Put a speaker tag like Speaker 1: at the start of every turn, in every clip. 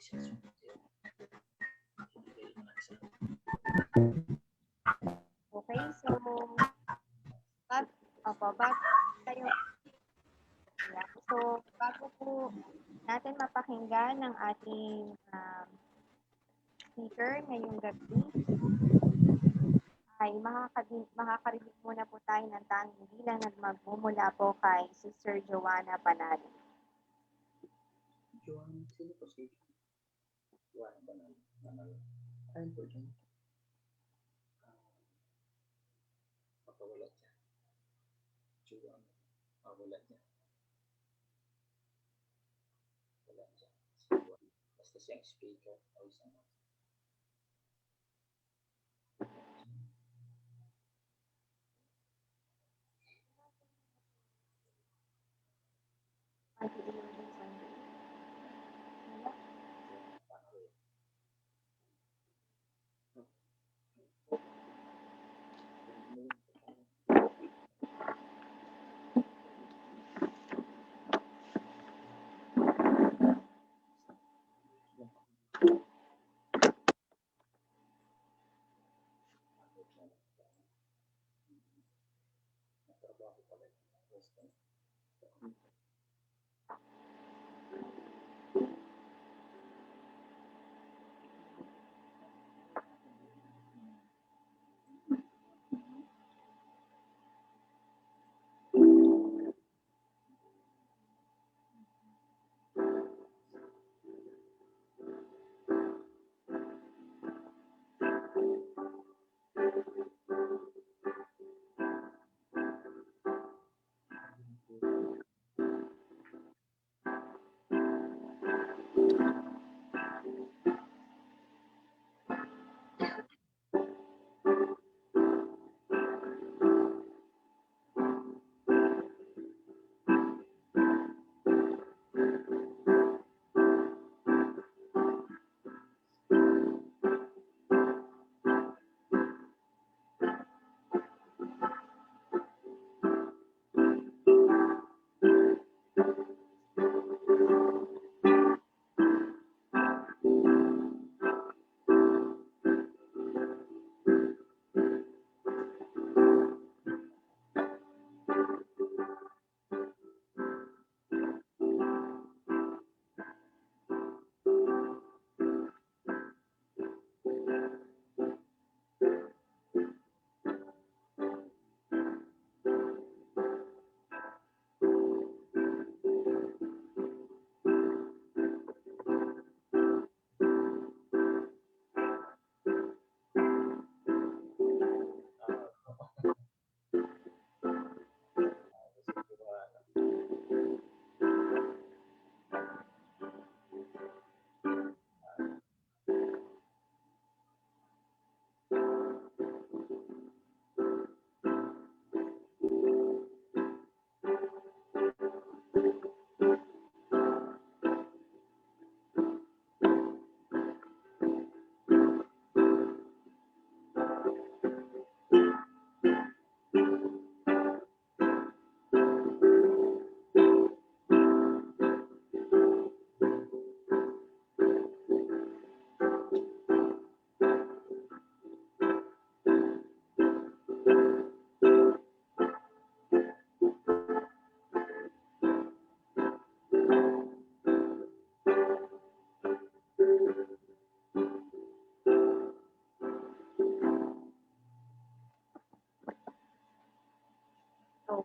Speaker 1: Okay, so bago tayo. Yeah. So, bago po natin mapakinggan ang ating speaker ngayong gabi, ay makakarinig muna po tayo ng tanging bilang na magmumula po kay Sister Joanna Panalo.
Speaker 2: Joanna, sino po si Joanna Panalo? Ayun po dyan. Mapawala siya. Joanna, mawala siya. Wala siya. Basta siyang speaker o isang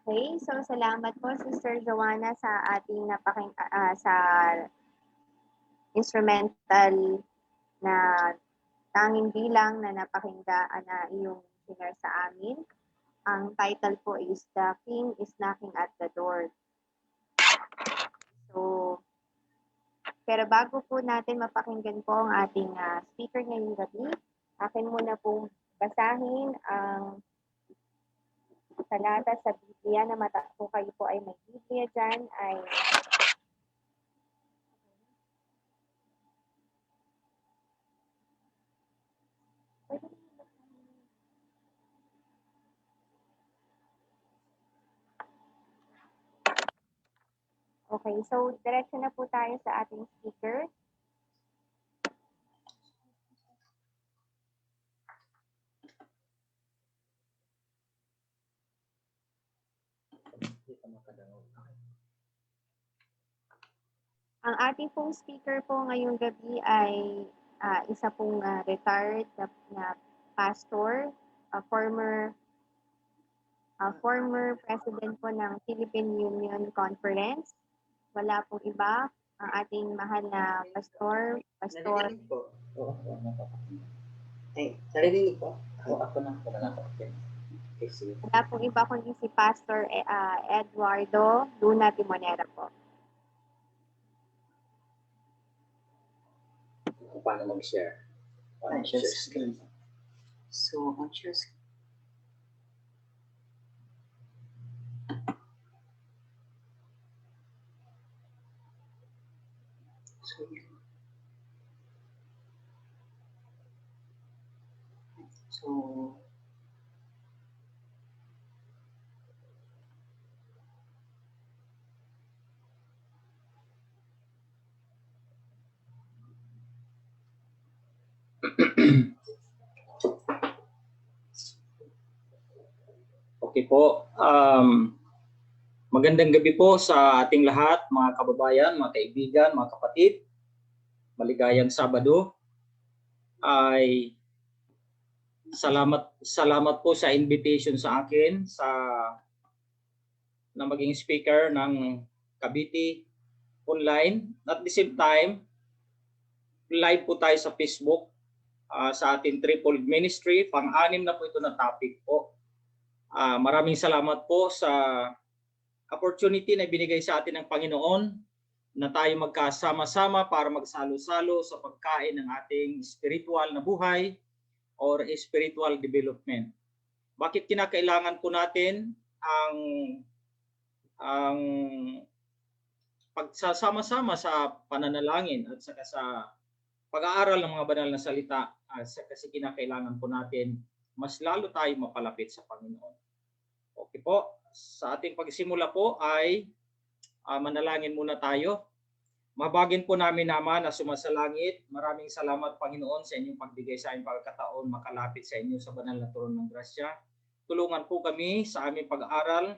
Speaker 1: Okay, so salamat po Sister Joanna sa ating sa instrumental na tanging bilang na napakinggan na iyong share sa amin. Ang title po is The King is Knocking at the Door. So, pero bago po natin mapakinggan po ang ating speaker ngayong gabi, akin muna pong basahin ang talata sa Biblia na kung kayo po ay may Biblia dyan ay okay, so diretso na po tayo sa ating speaker. Ang ating pong speaker po ngayong gabi ay isa pong retired na pastor, former president po ng Philippine Union Conference. Wala pong iba, ang ating mahal na pastor.
Speaker 2: Narinig po. Oo, ay, narinig po. Ako na po. Okay, sige.
Speaker 1: Wala pong iba kundi si Pastor Eduardo Luna Timonera po.
Speaker 2: Paano mag-share? Paano
Speaker 3: Share
Speaker 2: mag-share
Speaker 3: screen.
Speaker 2: screen?
Speaker 3: So, on share screen. So,
Speaker 2: Okay po. Magandang gabi po sa ating lahat, mga kababayan, mga kaibigan, mga kapatid. Maligayang Sabado. Ay salamat po sa invitation sa akin na maging speaker ng Cavite online. At the same time, live po tayo sa Facebook sa ating Triple Ministry. Pang-anim na po ito na topic po. Maraming salamat po sa opportunity na binigay sa atin ng Panginoon na tayo magkasama-sama para magsalo-salo sa pagkain ng ating spiritual na buhay or spiritual development. Bakit kinakailangan po natin ang pagsasama-sama sa pananalangin at saka sa pag-aaral ng mga banal na salita kasi kinakailangan po natin mas lalo tayo mapalapit sa Panginoon. Okay po, sa ating pagsimula po ay manalangin muna tayo. Mabagin po namin naman na sumasalangit. Maraming salamat Panginoon sa inyong pagbigay sa aming pagkataon makalapit sa inyo sa banal na trono ng grasya. Tulungan po kami sa aming pag-aaral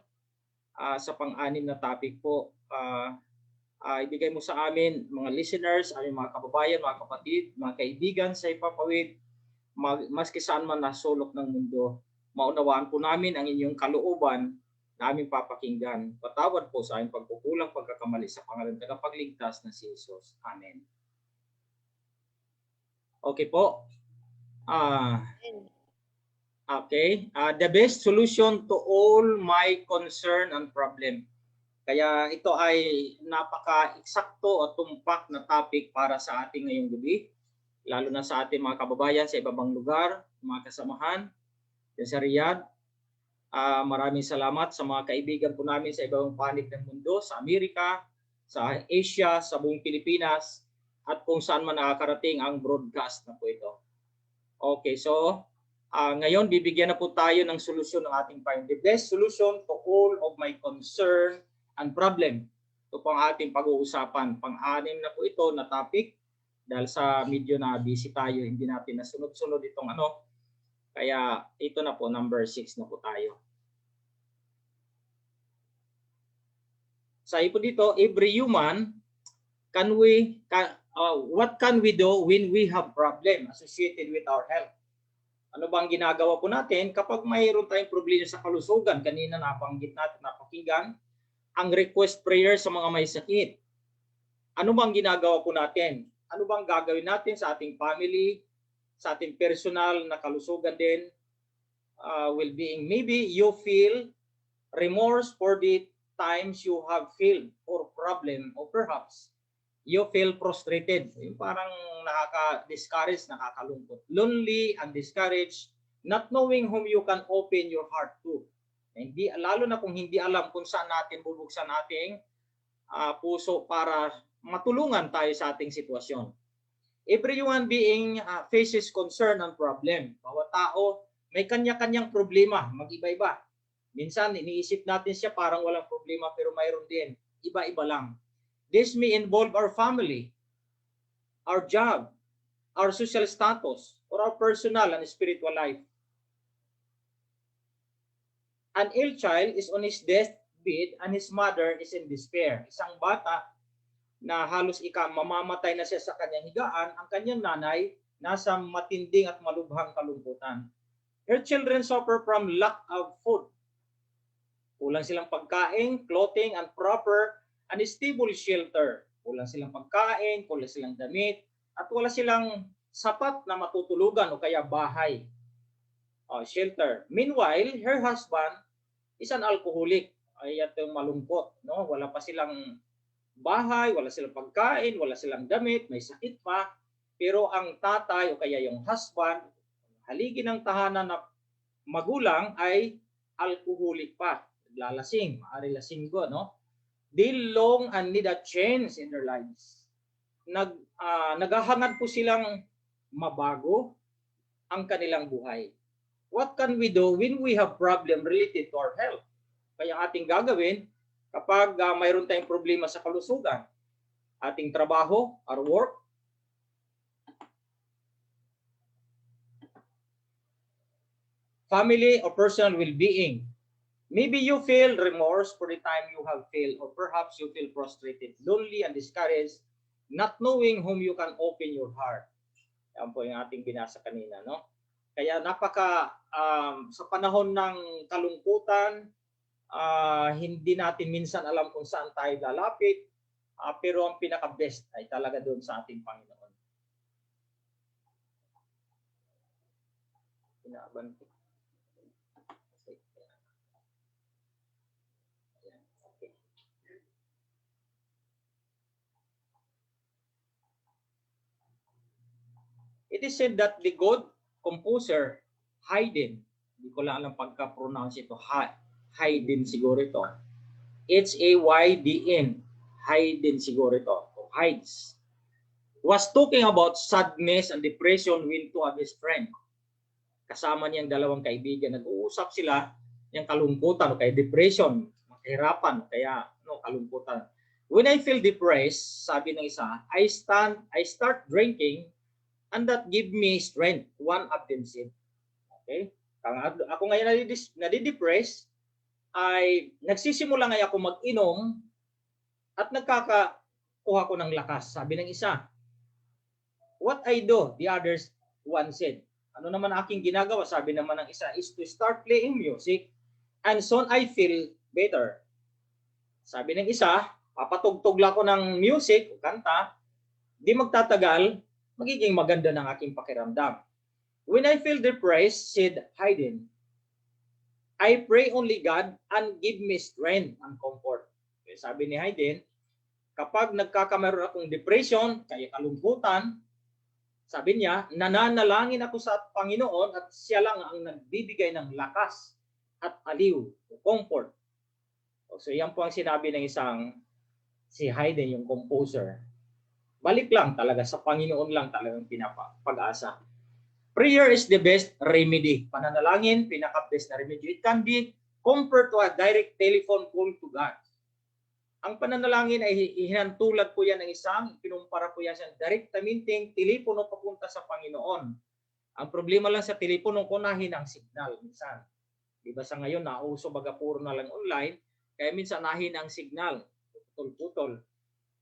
Speaker 2: sa pang-anim na topic po. Ibigay mo sa amin mga listeners, aming mga kababayan, mga kapatid, mga kaibigan sa ipapawid, maski saan man nasulok ng mundo. Maunawaan po namin ang inyong kalooban na aming papakinggan. Patawad po sa aming pagkukulang, pagkakamali sa pangalan ng tagapagligtas na si Jesus. Amen. Okay po. Okay. The best solution to all my concern and problem. Kaya ito ay napaka-eksakto at tumpak na topic para sa ating ngayong gabi. Lalo na sa ating mga kababayan sa ibang lugar, mga kasamahan sa Riyadh. Maraming salamat sa mga kaibigan po namin sa ibang panig ng mundo, sa Amerika, sa Asia, sa buong Pilipinas, at kung saan man nakakarating ang broadcast na po ito. Okay, so ngayon bibigyan na po tayo ng solusyon ng ating Panginoon. The best solution to all of my concern and problem. Ito po ang ating pag-uusapan. Pang-anim na po ito na topic dahil sa medyo na busy tayo, hindi natin nasunod-sunod itong kaya ito na po, number 6 na po tayo. Sabi po dito, every human, what can we do when we have problem associated with our health? Ano bang ginagawa po natin kapag mayroon tayong problema sa kalusugan? Kanina nabanggit natin, napakinggan, ang request prayer sa mga may sakit. Ano bang ginagawa po natin? Ano bang gagawin natin sa ating family, sa ating personal na kalusugan din, well-being? Maybe you feel remorse for the times you have failed or problem, or perhaps you feel frustrated. Yung parang nakaka-discourage, nakakalungkot. Lonely and discouraged, not knowing whom you can open your heart to. Hindi, lalo na kung hindi alam kung saan natin bubuksan ating puso para matulungan tayo sa ating sitwasyon. Every human being faces concern and problem. Bawat tao may kanya-kanyang problema, mag-iba-iba. Minsan iniisip natin siya parang walang problema pero mayroon din. Iba-iba lang. This may involve our family, our job, our social status, or our personal and spiritual life. An ill child is on his deathbed and his mother is in despair. Isang bata na halos mamamatay na siya sa kanyang higaan, ang kanyang nanay nasa matinding at malubhang kalungkutan. Her children suffer from lack of food. Kulang silang pagkain, clothing, and proper and stable shelter. Kulang silang pagkain, kulang silang damit, at wala silang sapat na matutulugan o kaya bahay. Shelter. Meanwhile, her husband is an alcoholic. Ay itong malungkot, no? Wala pa silang bahay, wala silang pagkain, wala silang damit, may sakit pa. Pero ang tatay o kaya yung husband, haligi ng tahanan na magulang ay alcoholic pa. Lalasing, maari lasinggo, no? They long and need a change in their lives. Naghahangad po silang mabago ang kanilang buhay. What can we do when we have problem related to our health? Kaya ating gagawin kapag mayroon tayong problema sa kalusugan, ating trabaho, our work, family, or personal well-being. Maybe you feel remorse for the time you have failed, or perhaps you feel frustrated, lonely, and discouraged, not knowing whom you can open your heart. Yan po yung ating binasa kanina, no? Kaya sa panahon ng kalungkutan, hindi natin minsan alam kung saan tayo lalapit, pero ang pinaka-best ay talaga doon sa ating Panginoon. Pinaabanti. It is said that the good composer, Haydn, hindi ko lang alam pagka-pronounce ito, Haydn siguro ito, H-A-Y-D-N, Haydn siguro ito, o Hydes, was talking about sadness and depression when two of his friends. Kasama niyang dalawang kaibigan, nag-uusap sila ng kalungkutan o kaya depression, kahirapan, kaya kalungkutan. When I feel depressed, sabi ng isa, I start drinking and that give me strength. One of them said. Okay? Ako ngayon nadidepress, ay nagsisimula ngayon ako mag-inom at nagkakakuha ko ng lakas. Sabi ng isa. What I do, the others one said. Ano naman aking ginagawa? Sabi naman ng isa is to start playing music and soon I feel better. Sabi ng isa, papatugtog lang ko ng music, kanta, di magtatagal, magiging maganda ng aking pakiramdam. When I feel depressed, said Haydn, I pray only God and give me strength and comfort. Okay, sabi ni Haydn, kapag nagkakameron akong depression, kaya kalungkutan, sabi niya, nananalangin ako sa Panginoon at siya lang ang nagbibigay ng lakas at aliw, comfort. So yan po ang sinabi ng si Haydn, yung composer. Balik lang talaga, sa Panginoon lang talagang pag-asa. Prayer is the best remedy. Pananalangin, pinaka-best na remedy. It can be compared to a direct telephone call to God. Ang pananalangin ay hinantulad po yan ng pinumpara po yan sa direktamente telepono papunta sa Panginoon. Ang problema lang sa telepono, kunahin ang signal minsan. Diba sa ngayon, nauso baga puro na lang online, kaya minsan nahin ang signal, putol-putol.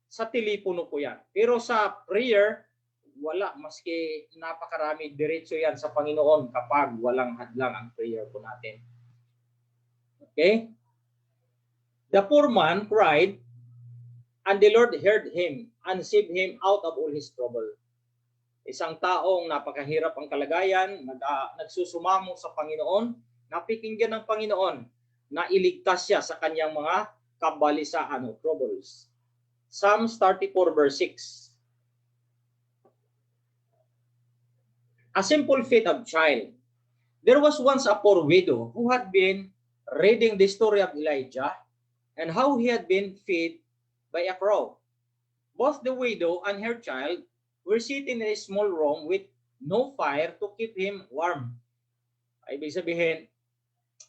Speaker 2: Sa telepono po yan. Pero sa prayer, wala. Maski napakarami, diretso yan sa Panginoon kapag walang hadlang ang prayer po natin. Okay? The poor man cried, and the Lord heard him and saved him out of all his trouble. Isang taong napakahirap ang kalagayan, nagsusumamo sa Panginoon, napikinggan ng Panginoon na iligtas siya sa kanyang mga kabalisaan o troubles. Psalms 34 verse 6. A simple faith of child. There was once a poor widow who had been reading the story of Elijah and how he had been fed by a crow. Both the widow and her child were sitting in a small room with no fire to keep him warm. Ibig sabihin,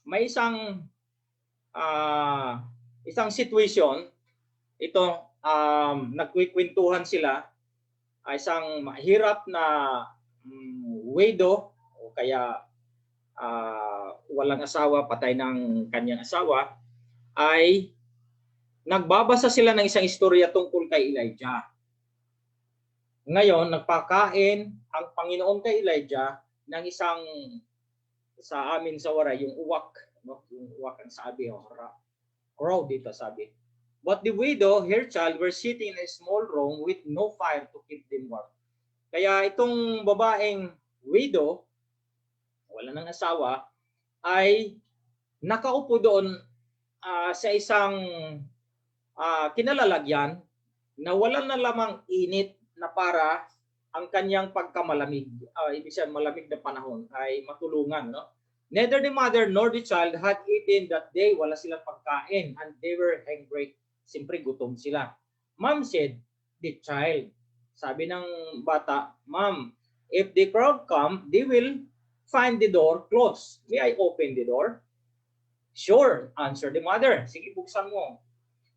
Speaker 2: may isang situation, ito, nagkikwentuhan sila, isang mahirap na widow o kaya walang asawa, patay ng kanyang asawa, ay nagbabasa sila ng isang istorya tungkol kay Elijah. Ngayon, nagpakain ang Panginoon kay Elijah ng isang, sa amin sa wara, yung uwak. No? Yung uwak ang sabi, crow dito sabi. But the widow, her child, were sitting in a small room with no fire to keep them warm. Kaya itong babaeng widow, wala nang asawa, ay nakaupo doon sa isang kinalalagyan na wala na lamang init na para ang kanyang pagkamalamig, ibig sabihin malamig na panahon ay matulungan. No? Neither the mother nor the child had eaten that day. Wala silang pagkain and they were hungry. Siyempre gutom sila. Mom said, the child. Sabi ng bata, Mom, if the crowd come, they will find the door closed. May I open the door? Sure, answered the mother. Sige, buksan mo.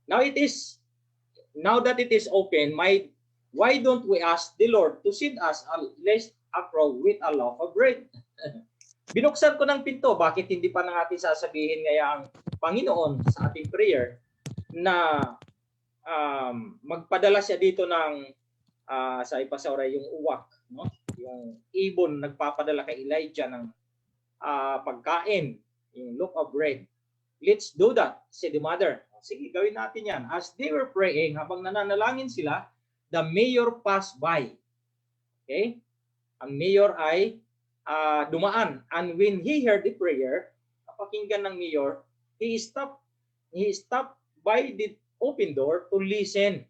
Speaker 2: Now that it is open, why don't we ask the Lord to send us at least a crow with a loaf of bread? Binuksan ko ng pinto. Bakit hindi pa natin sasabihin ngayong ang Panginoon sa ating prayer na magpadala siya dito ng sa ipasawra yung uwak, no? Yung ibon nagpapadala kay Elijah ng pagkain, yung loaf of bread. Let's do that, said the mother. Sige, gawin natin yan. As they were praying, habang nananalangin sila, the mayor passed by. Okay? Ang mayor ay dumaan. And when he heard the prayer, napakinggan ng mayor, he stopped by the open door to listen.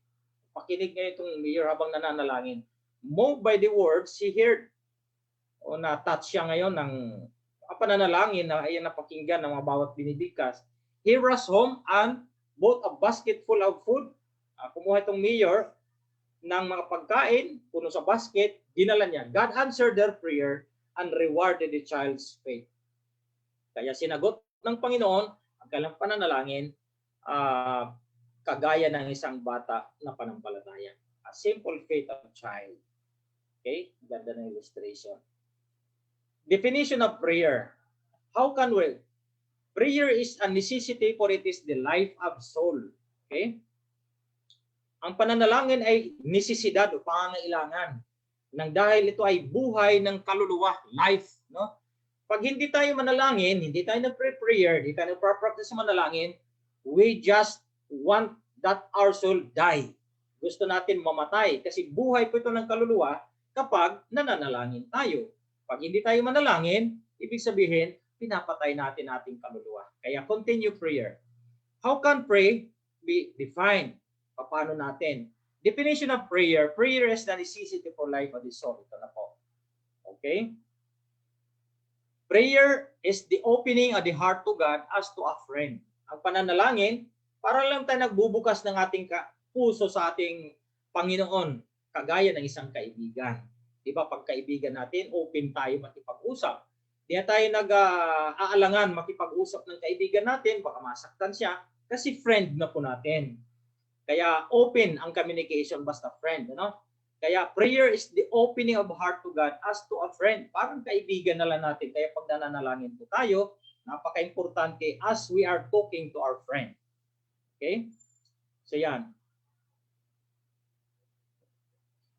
Speaker 2: Pakinig ngayon itong mayor habang nananalangin. Moved by the words he heard. O na-touch siya ngayon ng pananalangin na ayan napakinggan ng mga bawat binibigkas. He rushed home and bought a basket full of food. Kumuha itong mayor ng mga pagkain, puno sa basket, dinala niya. God answered their prayer and rewarded the child's faith. Kaya sinagot ng Panginoon ang kanilang pananalangin kagaya ng isang bata na panampalataya. A simple faith of a child. Okay? Ganda ng illustration. Definition of prayer. How can we? Prayer is a necessity for it is the life of soul. Okay? Ang pananalangin ay necesidad o pangangailangan nang dahil ito ay buhay ng kaluluwa, life, no? Pag hindi tayo manalangin, hindi tayo nagpre-prayer, hindi tayo nagpa-practice sa manalangin, we just want that our soul die. Gusto natin mamatay kasi buhay po ito ng kaluluwa kapag nananalangin tayo. Pag hindi tayo manalangin, ibig sabihin, pinapatay natin ating kaluluwa. Kaya continue prayer. How can pray be defined? Paano natin? Definition of prayer. Prayer is the necessity for life of the soul. Ito na po. Okay? Prayer is the opening of the heart to God as to a friend. Ang pananalangin, para lang tayo nagbubukas ng ating puso sa ating Panginoon, kagaya ng isang kaibigan. Diba, pag kaibigan natin, open tayo makipag-usap. Di na tayo nag-aalangan makipag-usap ng kaibigan natin, baka masaktan siya, kasi friend na po natin. Kaya open ang communication basta friend. Ano? Kaya prayer is the opening of heart to God as to a friend. Parang kaibigan na lang natin. Kaya pag nananalangin po tayo, napaka-importante as we are talking to our friend. Okay? So yan.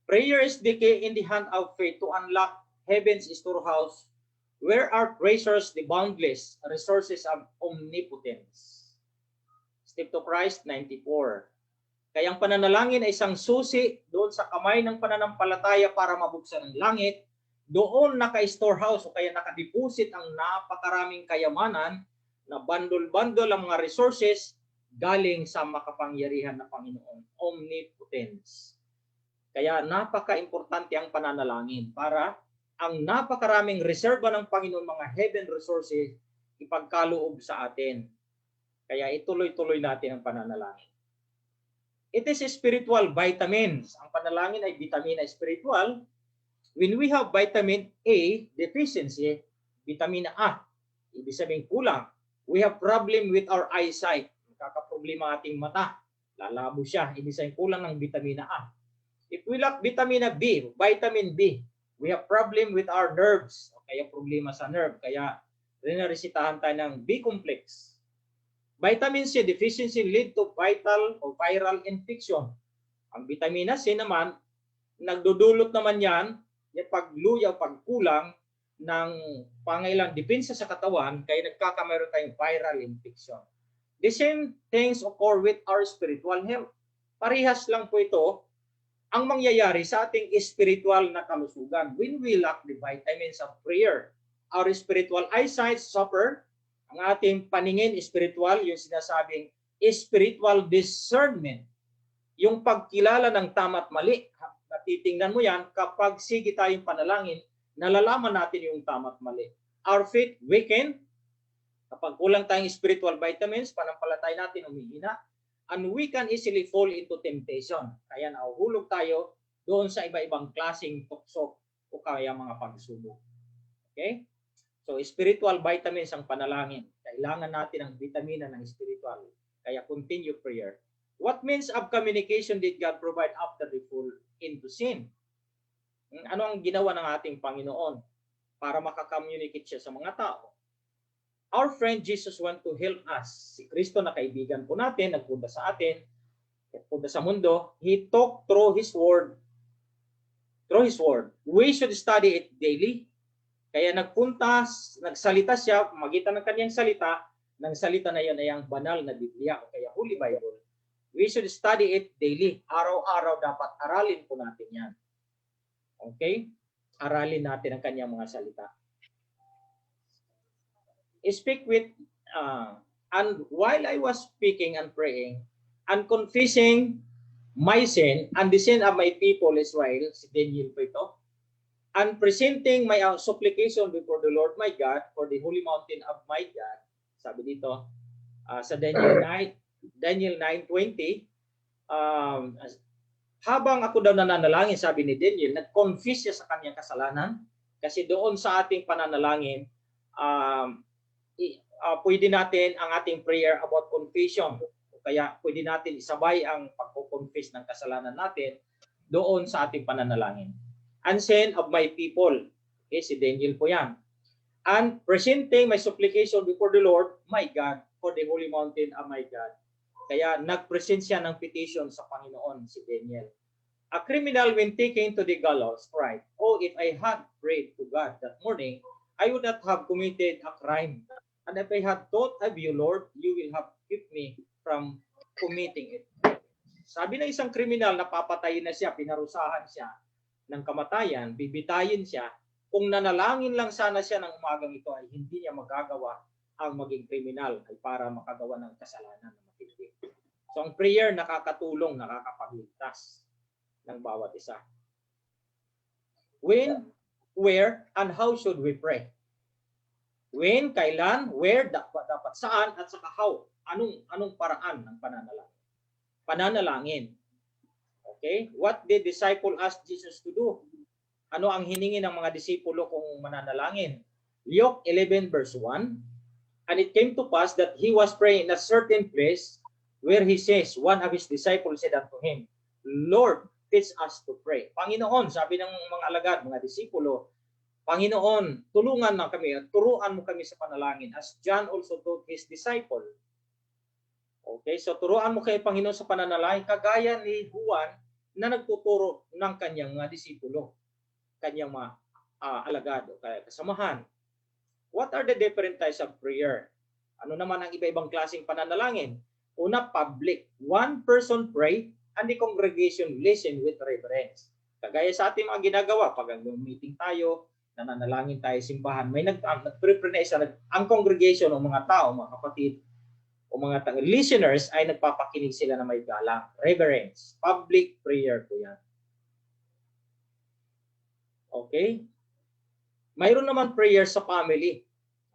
Speaker 2: Prayer is the key in the hand of faith to unlock heaven's storehouse where are treasures the boundless resources of omnipotence. Step to Christ 94. Kaya ang pananalangin ay isang susi doon sa kamay ng pananampalataya para mabuksan ang langit. Doon naka-storehouse o kaya nakadeposit ang napakaraming kayamanan na bandol-bandol ang mga resources galing sa makapangyarihan na Panginoon. Omnipotence. Kaya napaka-importante ang pananalangin para ang napakaraming reserva ng Panginoon, mga heaven resources, ipagkaloob sa atin. Kaya ituloy-tuloy natin ang pananalangin. It is spiritual vitamins. Ang panalangin ay vitamina spiritual. When we have vitamin A deficiency, vitamina A, ibig sabihin kulang. We have problem with our eyesight. Magkakaproblema ating mata. Lalabo siya. Ibig sabihin kulang ng vitamina A. If we lack vitamina B, vitamin B, we have problem with our nerves. Kaya problema sa nerve. Kaya rinaresitahan tayo ng B complex. Vitamin C deficiency lead to vital o viral infection. Ang vitamina C naman, nagdudulot naman yan, yung pagluyaw, pagkulang ng pangailang depensa sa katawan, kaya nagkakameron tayong viral infection. The same things occur with our spiritual health. Parehas lang po ito ang mangyayari sa ating spiritual na kalusugan. When we lack the vitamins of prayer, our spiritual eyesight suffer, ang ating paningin spiritual, yung sinasabing spiritual discernment, yung pagkilala ng tama at mali. Natitingnan mo yan kapag sige tayong panalangin, nalalaman natin yung tama at mali. Our faith weaken, kapag kulang tayong spiritual vitamins, panampalatay natin umihina, and we can easily fall into temptation. Kaya nahuhulog tayo doon sa iba-ibang klaseng tukso o kaya mga pagsubok. Okay? So, spiritual vitamins ang panalangin. Kailangan natin ang vitamina ng spiritual. Kaya continue prayer. What means of communication did God provide after the fall into sin? Ano ang ginawa ng ating Panginoon para makakommunicate siya sa mga tao? Our friend Jesus want to help us. Si Kristo na kaibigan po natin, nagpunta sa atin, nagpunta sa mundo. He talked through His Word. Through His Word. We should study it daily. Kaya nagsalita siya, magitan ng kanyang salita, ng salita na yan ay ang banal na Biblia o kaya Holy Bible. We should study it daily. Araw-araw dapat aralin po natin yan. Okay? Aralin natin ang kanyang mga salita. Speak with, and while I was speaking and praying and confessing my sin and the sin of my people Israel, si Daniel po ito, and presenting my supplication before the Lord my God for the holy mountain of my God, sabi dito, sa Daniel 9:20, habang ako daw nananalangin, sabi ni Daniel, nag-confess siya sa kanyang kasalanan, kasi doon sa ating pananalangin, pwede natin ang ating prayer about confession. Kaya pwede natin isabay ang pagko-confess ng kasalanan natin doon sa ating pananalangin. And sin of my people. Okay, si Daniel po yan. And presenting my supplication before the Lord, my God, for the holy mountain of my God. Kaya nag-present siya ng petition sa Panginoon, si Daniel. A criminal when taken to the gallows cried, "Oh, if I had prayed to God that morning, I would not have committed a crime. And if I had thought of you, Lord, you will have kept me from committing it." Sabi ng isang kriminal, napapatayin na siya, pinarusahan siya ng kamatayan, bibitayin siya. Kung nanalangin lang sana siya ng umagang ito, ay hindi niya magagawa ang maging kriminal ay para makagawa ng kasalanan na matindi. So ang prayer nakakatulong, nakakapagligtas ng bawat isa. When, where, and how should we pray? When, kailan, where, dapat saan, at saka how. Anong paraan ng pananalangin? Pananalangin. Okay? What did disciple ask Jesus to do? Ano ang hiningi ng mga disipulo kung mananalangin? Luke 11 verse 1. And it came to pass that he was praying in a certain place where he says, one of his disciples said unto him, Lord, teach us to pray. Panginoon, sabi ng mga alagad, mga disipulo, Panginoon, tulungan na kami at turuan mo kami sa panalangin as John also taught his disciple. Okay, so turuan mo kay Panginoon sa pananalangin kagaya ni Juan na nagtuturo ng kanyang mga disipulo, kanyang mga alagad o kaya kasamahan. What are the different types of prayer? Ano naman ang iba-ibang klaseng pananalangin? Una, public. One person pray and the congregation listen with reverence. Kagaya sa ating mga ginagawa, pag meeting tayo, nananalangin tayo simbahan, may nag-prepare na isa, ang congregation o mga tao, mga kapatid, o mga listeners ay nagpapakinig sila na may galang. Reverence. Public prayer po yan. Okay? Mayroon naman prayer sa family.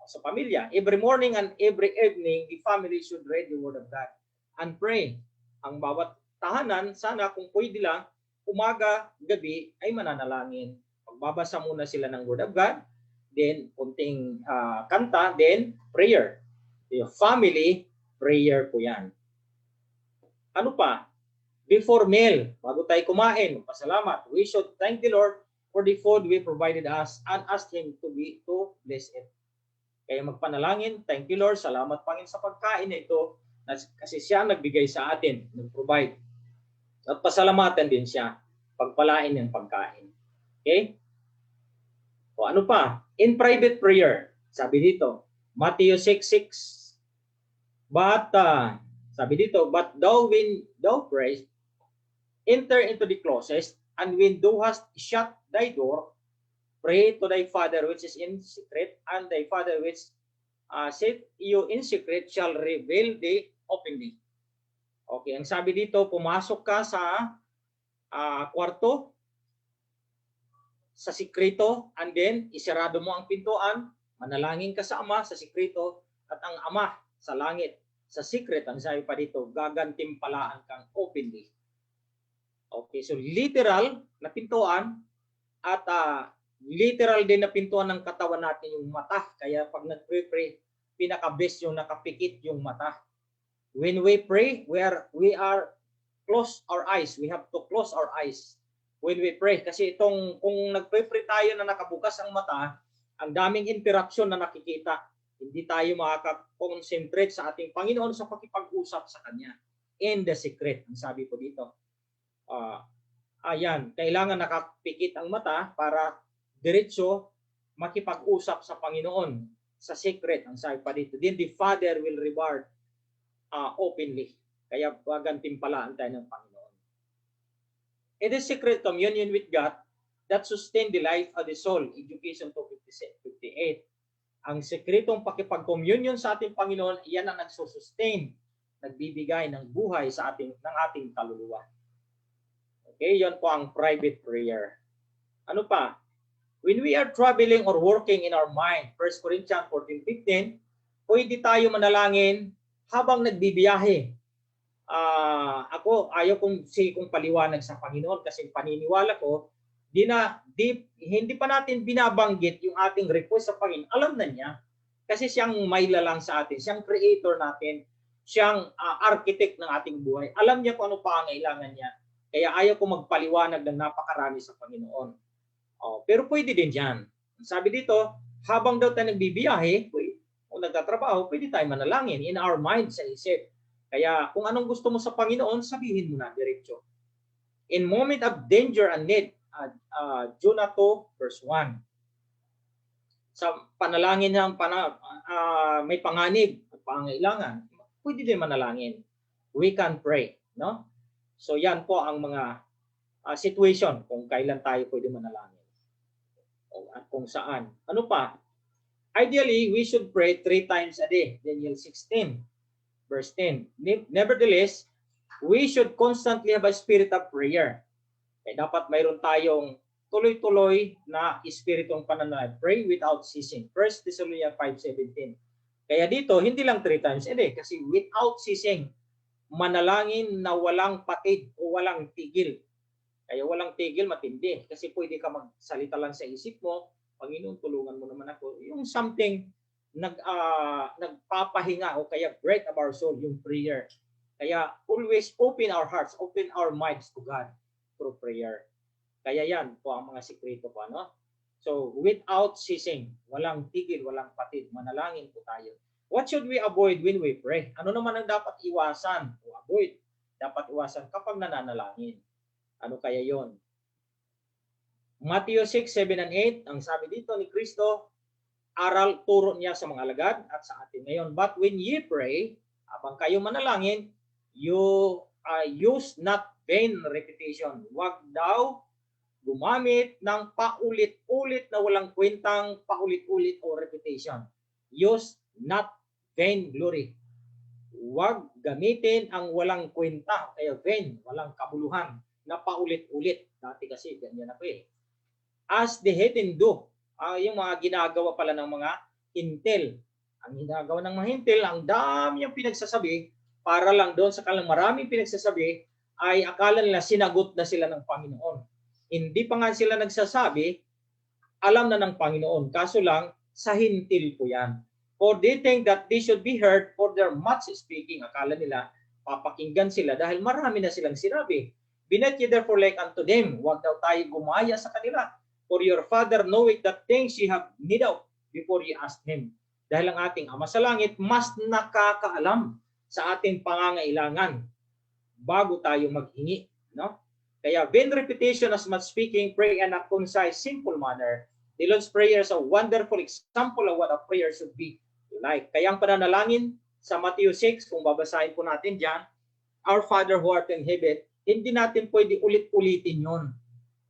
Speaker 2: Sa pamilya. Every morning and every evening, the family should read the Word of God and pray. Ang bawat tahanan, sana kung pwede lang, umaga, gabi, ay mananalangin. Magbabasa muna sila ng Word of God, then kunting kanta, then prayer. Yung family, prayer po yan. Ano pa? Before meal, bago tayo kumain, magpasalamat, we should thank the Lord for the food we provided us and ask Him to bless it. Kaya magpanalangin, thank you Lord, salamat Panginoon sa pagkain na ito kasi siya nagbigay sa atin, nag-provide. At pasalamatan din siya, pagpalain ng pagkain. Okay? O ano pa? In private prayer, sabi dito, Matthew 6:6. But, sabi dito, but thou when thou pray, enter into the closet, and when thou hast shut thy door, pray to thy Father which is in secret, and thy Father which said you in secret shall reveal thee openly. Okay, ang sabi dito, pumasok ka sa kwarto, sa sikreto, and then isarado mo ang pintuan, manalangin ka sa Ama sa sikreto, at ang Ama sa langit, sa secret, ang sabi pa dito, gagantimpalaan kang openly. Okay, so literal na pintuan at literal din na pintuan ng katawan natin yung mata. Kaya pag nag-pray, pinaka-best yung nakapikit yung mata. When we pray, we are close our eyes. We have to close our eyes when we pray. Kasi kung nag-pray tayo na nakabukas ang mata, ang daming interaction na nakikita. Hindi tayo makaka-concentrate sa ating Panginoon sa pakipag-usap sa Kanya. In the secret, ang sabi po dito. Ayan, kailangan nakapikit ang mata para diretso makipag-usap sa Panginoon sa secret, ang sabi pa dito. Then the Father will reward openly. Kaya gagantimpalaan tayo ng Panginoon. It is secret communion with God that sustain the life of the soul. Education 2:58. Ang sekretong pakipag-communion sa ating Panginoon, iyan ang nagsusustain, nagbibigay ng buhay sa ng ating kaluluwa. Okay, yan po ang private prayer. Ano pa? When we are traveling or working in our mind, 1 Corinthians 14:15, pwede tayo manalangin habang nagbibiyahe. Ako, ayaw kong paliwanag sa Panginoon kasi paniniwala ko, hindi pa natin binabanggit yung ating request sa Panginoon. Alam na niya kasi siyang may lalang sa atin, siyang creator natin, siyang architect ng ating buhay. Alam niya kung ano pa ang kailangan niya. Kaya ayaw ko magpaliwanag ng napakarami sa Panginoon. Pero pwede din yan. Sabi dito, habang daw tayo nagbibiyahe, o nagtatrabaho, pwede tayo manalangin in our mind sa isip. Kaya kung anong gusto mo sa Panginoon, sabihin mo na diretso. In moment of danger and need, Jonah 2:1. Sa panalangin ng may panganib at pangailangan, pwede din manalangin. We can pray, no? So yan po ang mga situation kung kailan tayo pwede manalangin. At kung saan. Ano pa? Ideally, we should pray 3 times a day. Daniel 16, verse 10. Nevertheless, we should constantly have a spirit of prayer. Kaya dapat mayroon tayong tuloy-tuloy na espiritong pananalangin. Pray without ceasing. 1 Thessalonians 5:17. Kaya dito, hindi lang 3 times a day. Kasi without ceasing, manalangin na walang patid o walang tigil. Kaya walang tigil, matindi. Kasi pwede ka magsalita lang sa isip mo, Panginoon, tulungan mo naman ako. Yung something nagpapahinga o kaya breath of our soul, yung prayer. Kaya always open our hearts, open our minds to God through prayer. Kaya yan po ang mga sikreto po. No? So without ceasing, walang tigil, walang patid, manalangin po tayo. What should we avoid when we pray? Ano naman ang dapat iwasan o avoid? Dapat iwasan kapag nananalangin. Ano kaya yon? Matthew 6:7 and 8, ang sabi dito ni Kristo, aral turo niya sa mga alagad at sa atin ngayon. But when ye pray, habang kayo manalangin, you use not vain repetition. Huwag daw gumamit ng paulit-ulit na walang kwentang paulit-ulit o repetition. Use not vain glory. Huwag gamitin ang walang kwenta, kaya vain, walang kabuluhan, na paulit-ulit. Dati kasi ganyan ako eh. As the heathen do, yung mga ginagawa pala ng mga hintil. Ang ginagawa ng mga hintil, ang dami yung pinagsasabi, para lang doon sa kanilang maraming pinagsasabi, ay akala nila sinagot na sila ng Panginoon. Hindi pa nga sila nagsasabi, alam na ng Panginoon. Kaso lang, sa hintil po yan. For they think that they should be heard for their much speaking. Akala nila, papakinggan sila dahil marami na silang sinabi. Be not ye therefore like unto them. Huwag daw tayo gumaya sa kanila. For your Father knoweth the things ye have need of before ye ask Him. Dahil ang ating Ama sa Langit mas nakakaalam sa ating pangangailangan bago tayo maghingi, no? Kaya vain repetition as much speaking, pray in a concise, simple manner. The Lord's Prayer is a wonderful example of what a prayer should be like. Kaya ang pananalangin sa Matthew 6, kung babasahin po natin diyan, Our Father who art in heaven, hindi natin pwede ulit-ulitin yon.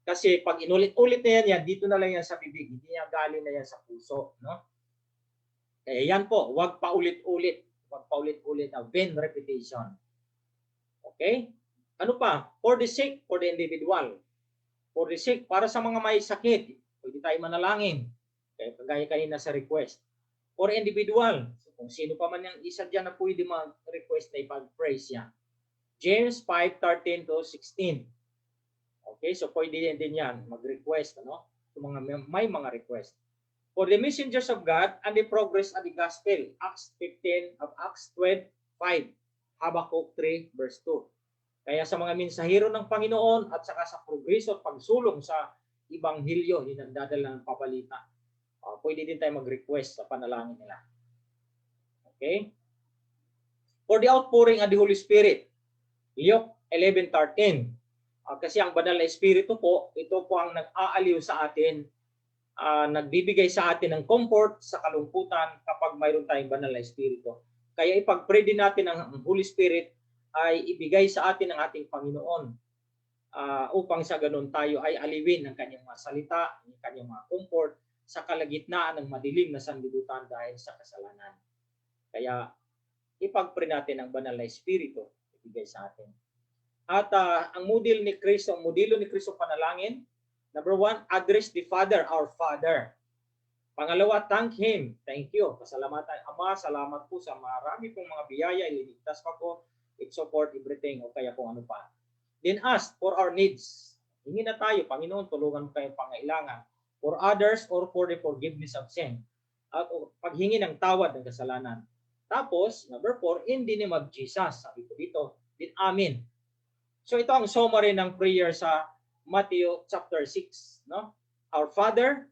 Speaker 2: Kasi pag inulit-ulit na yan, dito na lang yan sa bibig, hindi yan galing na yan sa puso, no? Kaya yan po, wag pa ulit-ulit. Wag pa ulit-ulit na vain repetition. Okay? Ano pa? For the sick, for the individual. For the sick, para sa mga may sakit, pwede tayo manalangin. Kaya kagaya kanina sa request. For individual, so kung sino pa man yung isa dyan na pwede mag-request na ipag-praise yan. James 5:13 to 16. Okay, so pwede din yan mag-request, ano? So may mga request. For the messengers of God and the progress of the gospel, Acts 12:5, Habakkuk 3 verse 2. Kaya sa mga mensahero ng Panginoon at saka sa progreso at pagsulong sa ibanghilyo, dinadala ng pabalita, pwede din tayo mag-request sa panalangin nila. Okay? For the outpouring of the Holy Spirit, Luke 11:13. Kasi ang banal na Espiritu po, ito po ang nag-aaliw sa atin, nagbibigay sa atin ng comfort sa kalungkutan kapag mayroon tayong banal na Espiritu. Kaya ipag-pray din natin ang Holy Spirit ay ibigay sa atin ng ating Panginoon upang sa ganun tayo ay aliwin ng kanyang mga salita, ng kanyang mga comfort sa kalagitnaan ng madilim na sanlibutan dahil sa kasalanan. Kaya ipag-pray natin ang banal na Espiritu ibigay sa atin. At ang modelo ni Kristo panalangin, number 1, address the Father, our Father. Pangalawa, thank Him. Thank you. Pasalamatan. Ama, salamat po sa marami pong mga biyaya. Iligtas pa ko. I-support everything o kaya kung ano pa. Then ask for our needs. Hingi na tayo, Panginoon, tulungan mo kayong pangailangan. For others or for the forgiveness of sin. At paghingi ng tawad ng kasalanan. Tapos, number 4, in the name of Jesus. Sabi ko dito, then amen. So ito ang summary ng prayer sa Matthew chapter 6, no? Our Father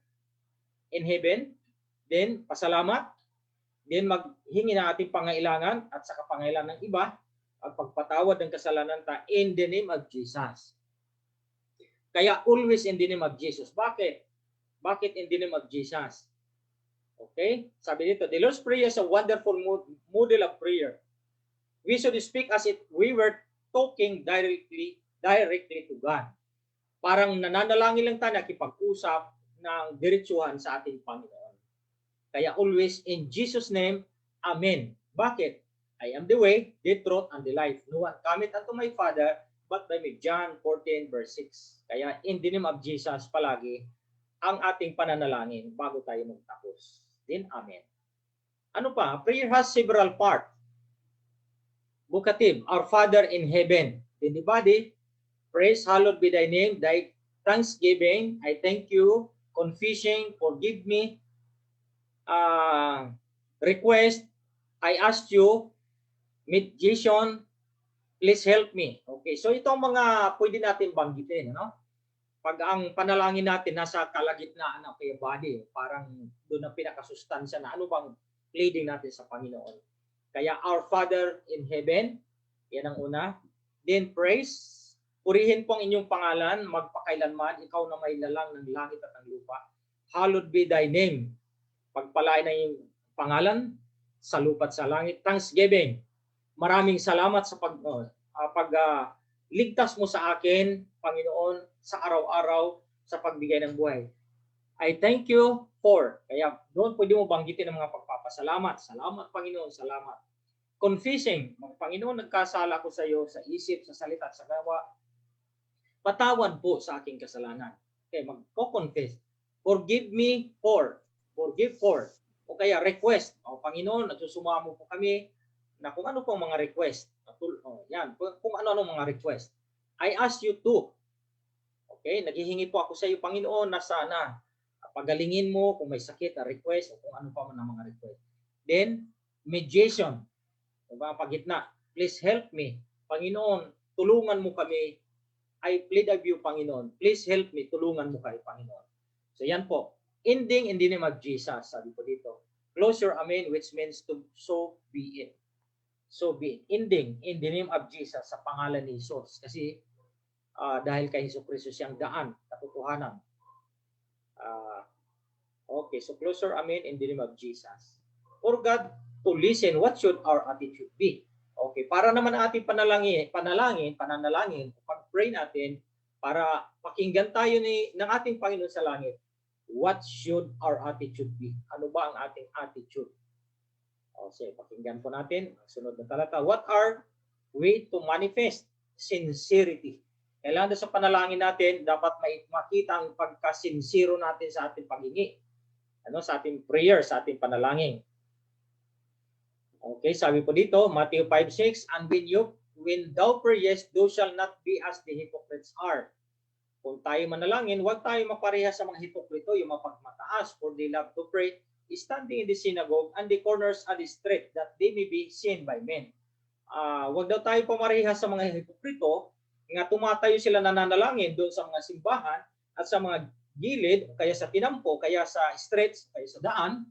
Speaker 2: in heaven, then pasalamat, then maghingi ng ating pangailangan at sa pangailangan ng iba at pagpatawad ng kasalanan ta in the name of Jesus. Kaya always in the name of Jesus. Bakit? Bakit in the name of Jesus? Okay? Sabi dito, the Lord's Prayer is a wonderful model of prayer. We should speak as if we were talking directly to God. Parang nananalangin lang tayo, nakipag-usap ng diretsuhan sa ating Panginoon. Kaya always in Jesus' name, Amen. Bakit? I am the way, the truth, and the life. No one cometh unto my Father, but by me. John 14 verse 6. Kaya in the name of Jesus palagi ang ating pananalangin bago tayo magtapos. Then, Amen. Ano pa? Prayer has several parts. Vocative, our Father in heaven. In the body, praise, hallowed be thy name, thy thanksgiving, I thank you, confessing, forgive me, request, I ask you, mediation, please help me. Okay, so itong mga pwede natin banggitin, no? Pag ang panalangin natin nasa kalagitnaan ng body, parang doon ang pinakasustansya na ano bang pleading natin sa Panginoon. Kaya our Father in heaven, yan ang una. Then praise, purihin po ang inyong pangalan, magpakailanman, ikaw na may lalang ng langit at ng lupa. Hallowed be thy name. Pagpalain na yung pangalan sa lupa at sa langit. Thanksgiving. Maraming salamat sa ligtas mo sa akin, Panginoon, sa araw-araw sa pagbigay ng buhay. I thank you for. Kaya doon pwede mo banggitin ang mga pagpapasalamat. Salamat, Panginoon, salamat. Confessing, Panginoon, nagkasala ko sa iyo sa isip, sa salita, sa gawa. Patawad po sa aking kasalanan. Okay, magko-confess. Forgive me for. Forgive for. O kaya request. O Panginoon, nagsusumamo po kami na kung ano pong mga request. Yan, kung ano-ano mga request. I ask you to. Okay, naghihingi po ako sa iyo, Panginoon, na sana pagalingin mo kung may sakit, request, o kung ano pa man ang mga request. Then, mediation. Diba, pagitna, please help me. Panginoon, tulungan mo kami. I plead of you, Panginoon. Please help me. Tulungan mo kami, Panginoon. So yan po. Ending in the name of Jesus. Sabi po dito. Close your amen, which means to so be it. So be it. Ending in the name of Jesus, sa pangalan ni Jesus. Kasi dahil kay Hesus Kristo siyang daan, katotohanan. Okay, so close your amen in the name of Jesus. For God to listen, what should our attitude be? Okay, para naman ating panalangin, pag-pray natin, para pakinggan tayo ng ating Panginoon sa langit. What should our attitude be? Ano ba ang ating attitude? Okay, pakinggan po natin ang sunod na talata. What are we to manifest? Sincerity. Kailangan sa panalangin natin, dapat makita ang pagkasinsiro natin sa ating paghingi. Sa ating prayer, sa ating panalangin. Okay, sabi po dito, Matthew 5:6, and when thou prayest, thou shall not be as the hypocrites are. Kung tayo manalangin, huwag tayo maparehas sa mga hipokrito, yung mapagmataas, for they love to pray, standing in the synagogue and the corners of the street, that they may be seen by men. Huwag daw tayo pamarehas sa mga hipokrito, nga tumatayo sila nananalangin doon sa mga simbahan at sa mga gilid, kaya sa tinampo, kaya sa streets, kaya sa daan,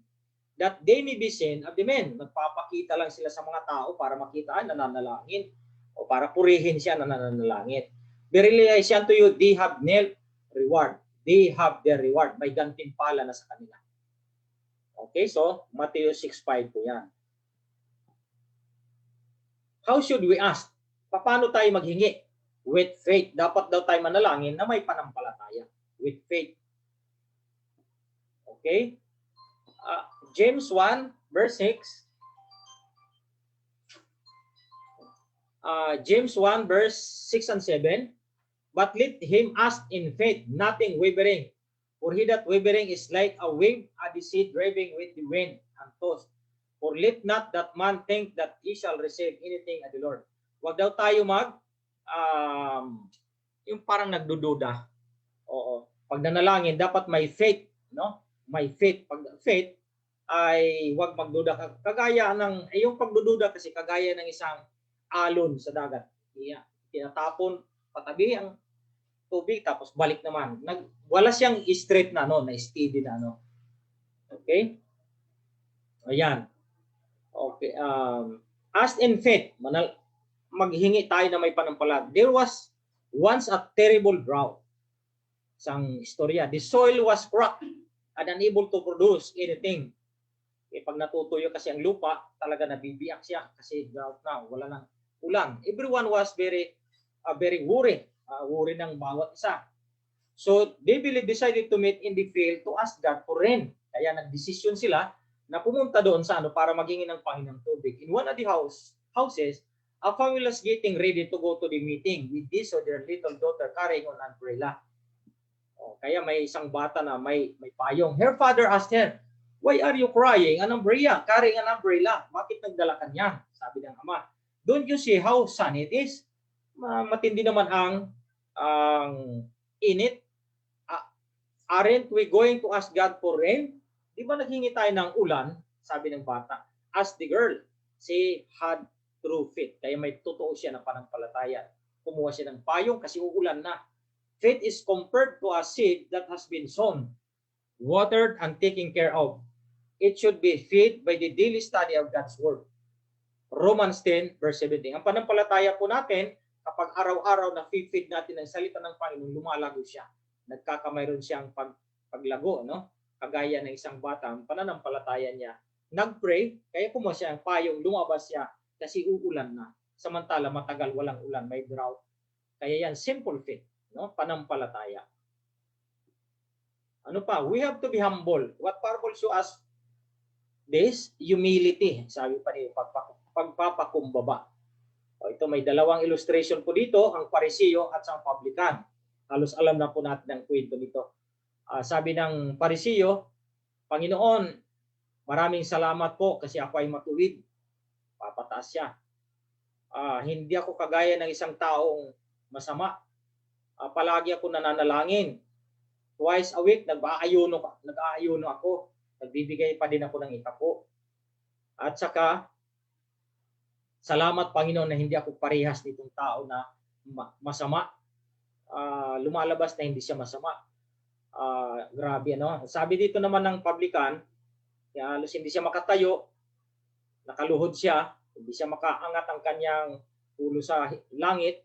Speaker 2: that they may be seen of the men. Nagpapakita lang sila sa mga tao para makita nananalangin o para purihin siya nananalangin. Verily I say unto you, they have nailed reward. They have their reward. May gantimpala na sa kanila. Okay, so Matthew 6:5 po yan. How should we ask? Paano tayo maghingi? With faith. Dapat daw tayo manalangin na may panampalataya. With faith. Okay? James 1 verse 6. James 1 verse 6 and 7. But let him ask in faith, nothing wavering. For he that wavering is like a wave of the sea driving with the wind and tossed. For let not that man think that he shall receive anything of the Lord. Huwag daw tayo yung parang nagdududa. Oo. Pag nanalangin, dapat may faith, no? May faith. Pag faith ay huwag magduda. Kagaya ng yung pagdududa kasi kagaya ng isang alon sa dagat. Tinatapon patabi ang tubig tapos balik naman. Wala siyang straight na na steady na Okay? Ayan. Okay, as in faith, maghingi tayo na may panampalataya. There was once a terrible drought. Isang istorya. The soil was cracked and unable to produce anything. Pag natutuyo kasi ang lupa, talaga nabibiyak siya kasi drought na, wala nang ulan. Everyone was very worried. Worried ng bawat isa. So, they decided to meet in the field to ask God for rain. Kaya nagdesisyon sila na pumunta doon sa para maghingi ng Panginoon ng tubig. In one of the houses, a family was getting ready to go to the meeting with this or their little daughter carrying an umbrella. Kaya may isang bata na may payong. Her father asked her, "Why are you crying? An umbrella, carrying an umbrella. Bakit nagdala ka niyan?" Sabi ng ama. "Don't you see how sunny it is?" Matindi naman ang init. Aren't we going to ask God for rain? Di ba naghingi tayo ng ulan? Sabi ng bata. As the girl, she had true faith. Kaya may totoo siya ng panampalataya. Kumuha siya ng payong kasi uulan na. Faith is compared to a seed that has been sown, watered, and taken care of. It should be fed by the daily study of God's Word. Romans 10 verse 17. Ang panampalataya po natin, kapag araw-araw na feed natin ang salita ng Panginoon, lumalago siya. Nagkamayroon siyang paglago, Kagaya ng isang bata, ang pananampalataya niya. Nag-pray, kaya kumuha siya ng payong, lumabas siya kasi uulan na. Samantala matagal walang ulan, may drought. Kaya yan, simple faith, panampalataya. Ano pa? We have to be humble. What parables show us this? Humility. Sabi pa niyo, pagpapakumbaba. Ito may dalawang illustration po dito, ang Parisiyo at ang Publican. Halos alam na po natin ang kwento nito. Sabi ng Parisiyo, "Panginoon, maraming salamat po kasi ako ay matuwid." Papataas siya. Hindi ako kagaya ng isang taong masama. Palagi ako nananalangin. Twice a week, nag-aayuno ako. Nagbibigay pa din ako ng ikapo. At saka, salamat Panginoon na hindi ako parehas nitong tao na masama. Lumalabas na hindi siya masama. Grabe, Sabi dito naman ng Publican, Kaya halos hindi siya makatayo, nakaluhod siya, hindi siya makaangat ang kanyang ulo sa langit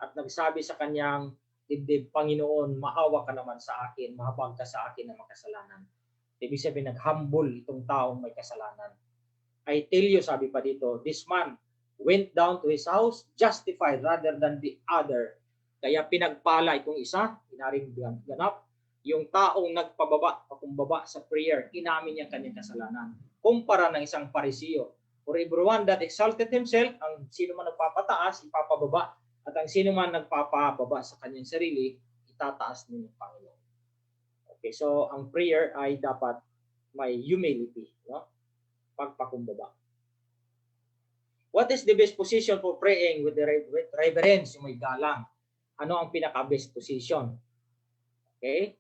Speaker 2: at nagsabi sa kanyang dibdib, Panginoon, maawa ka naman sa akin, mahabag ka sa akin na makasalanan. Ibig sabihin, nag-humble itong taong may kasalanan. I tell you, sabi pa dito, this man went down to his house justified rather than the other. Kaya pinagpala itong isa, inaring ganap, yung taong nagpababa, pakumbaba sa prayer, inamin niya kanyang kasalanan. Kumpara ng isang Pariseo. For everyone that exalted himself, ang sino man nagpapataas, ipapababa. At ang sino man nagpapababa sa kanyang sarili, itataas din ng Panginoon. Okay, so ang prayer ay dapat may humility, no? Pagpakumbaba. What is the best position for praying with reverence, yung may galang? Ano ang pinaka-best position? Okay?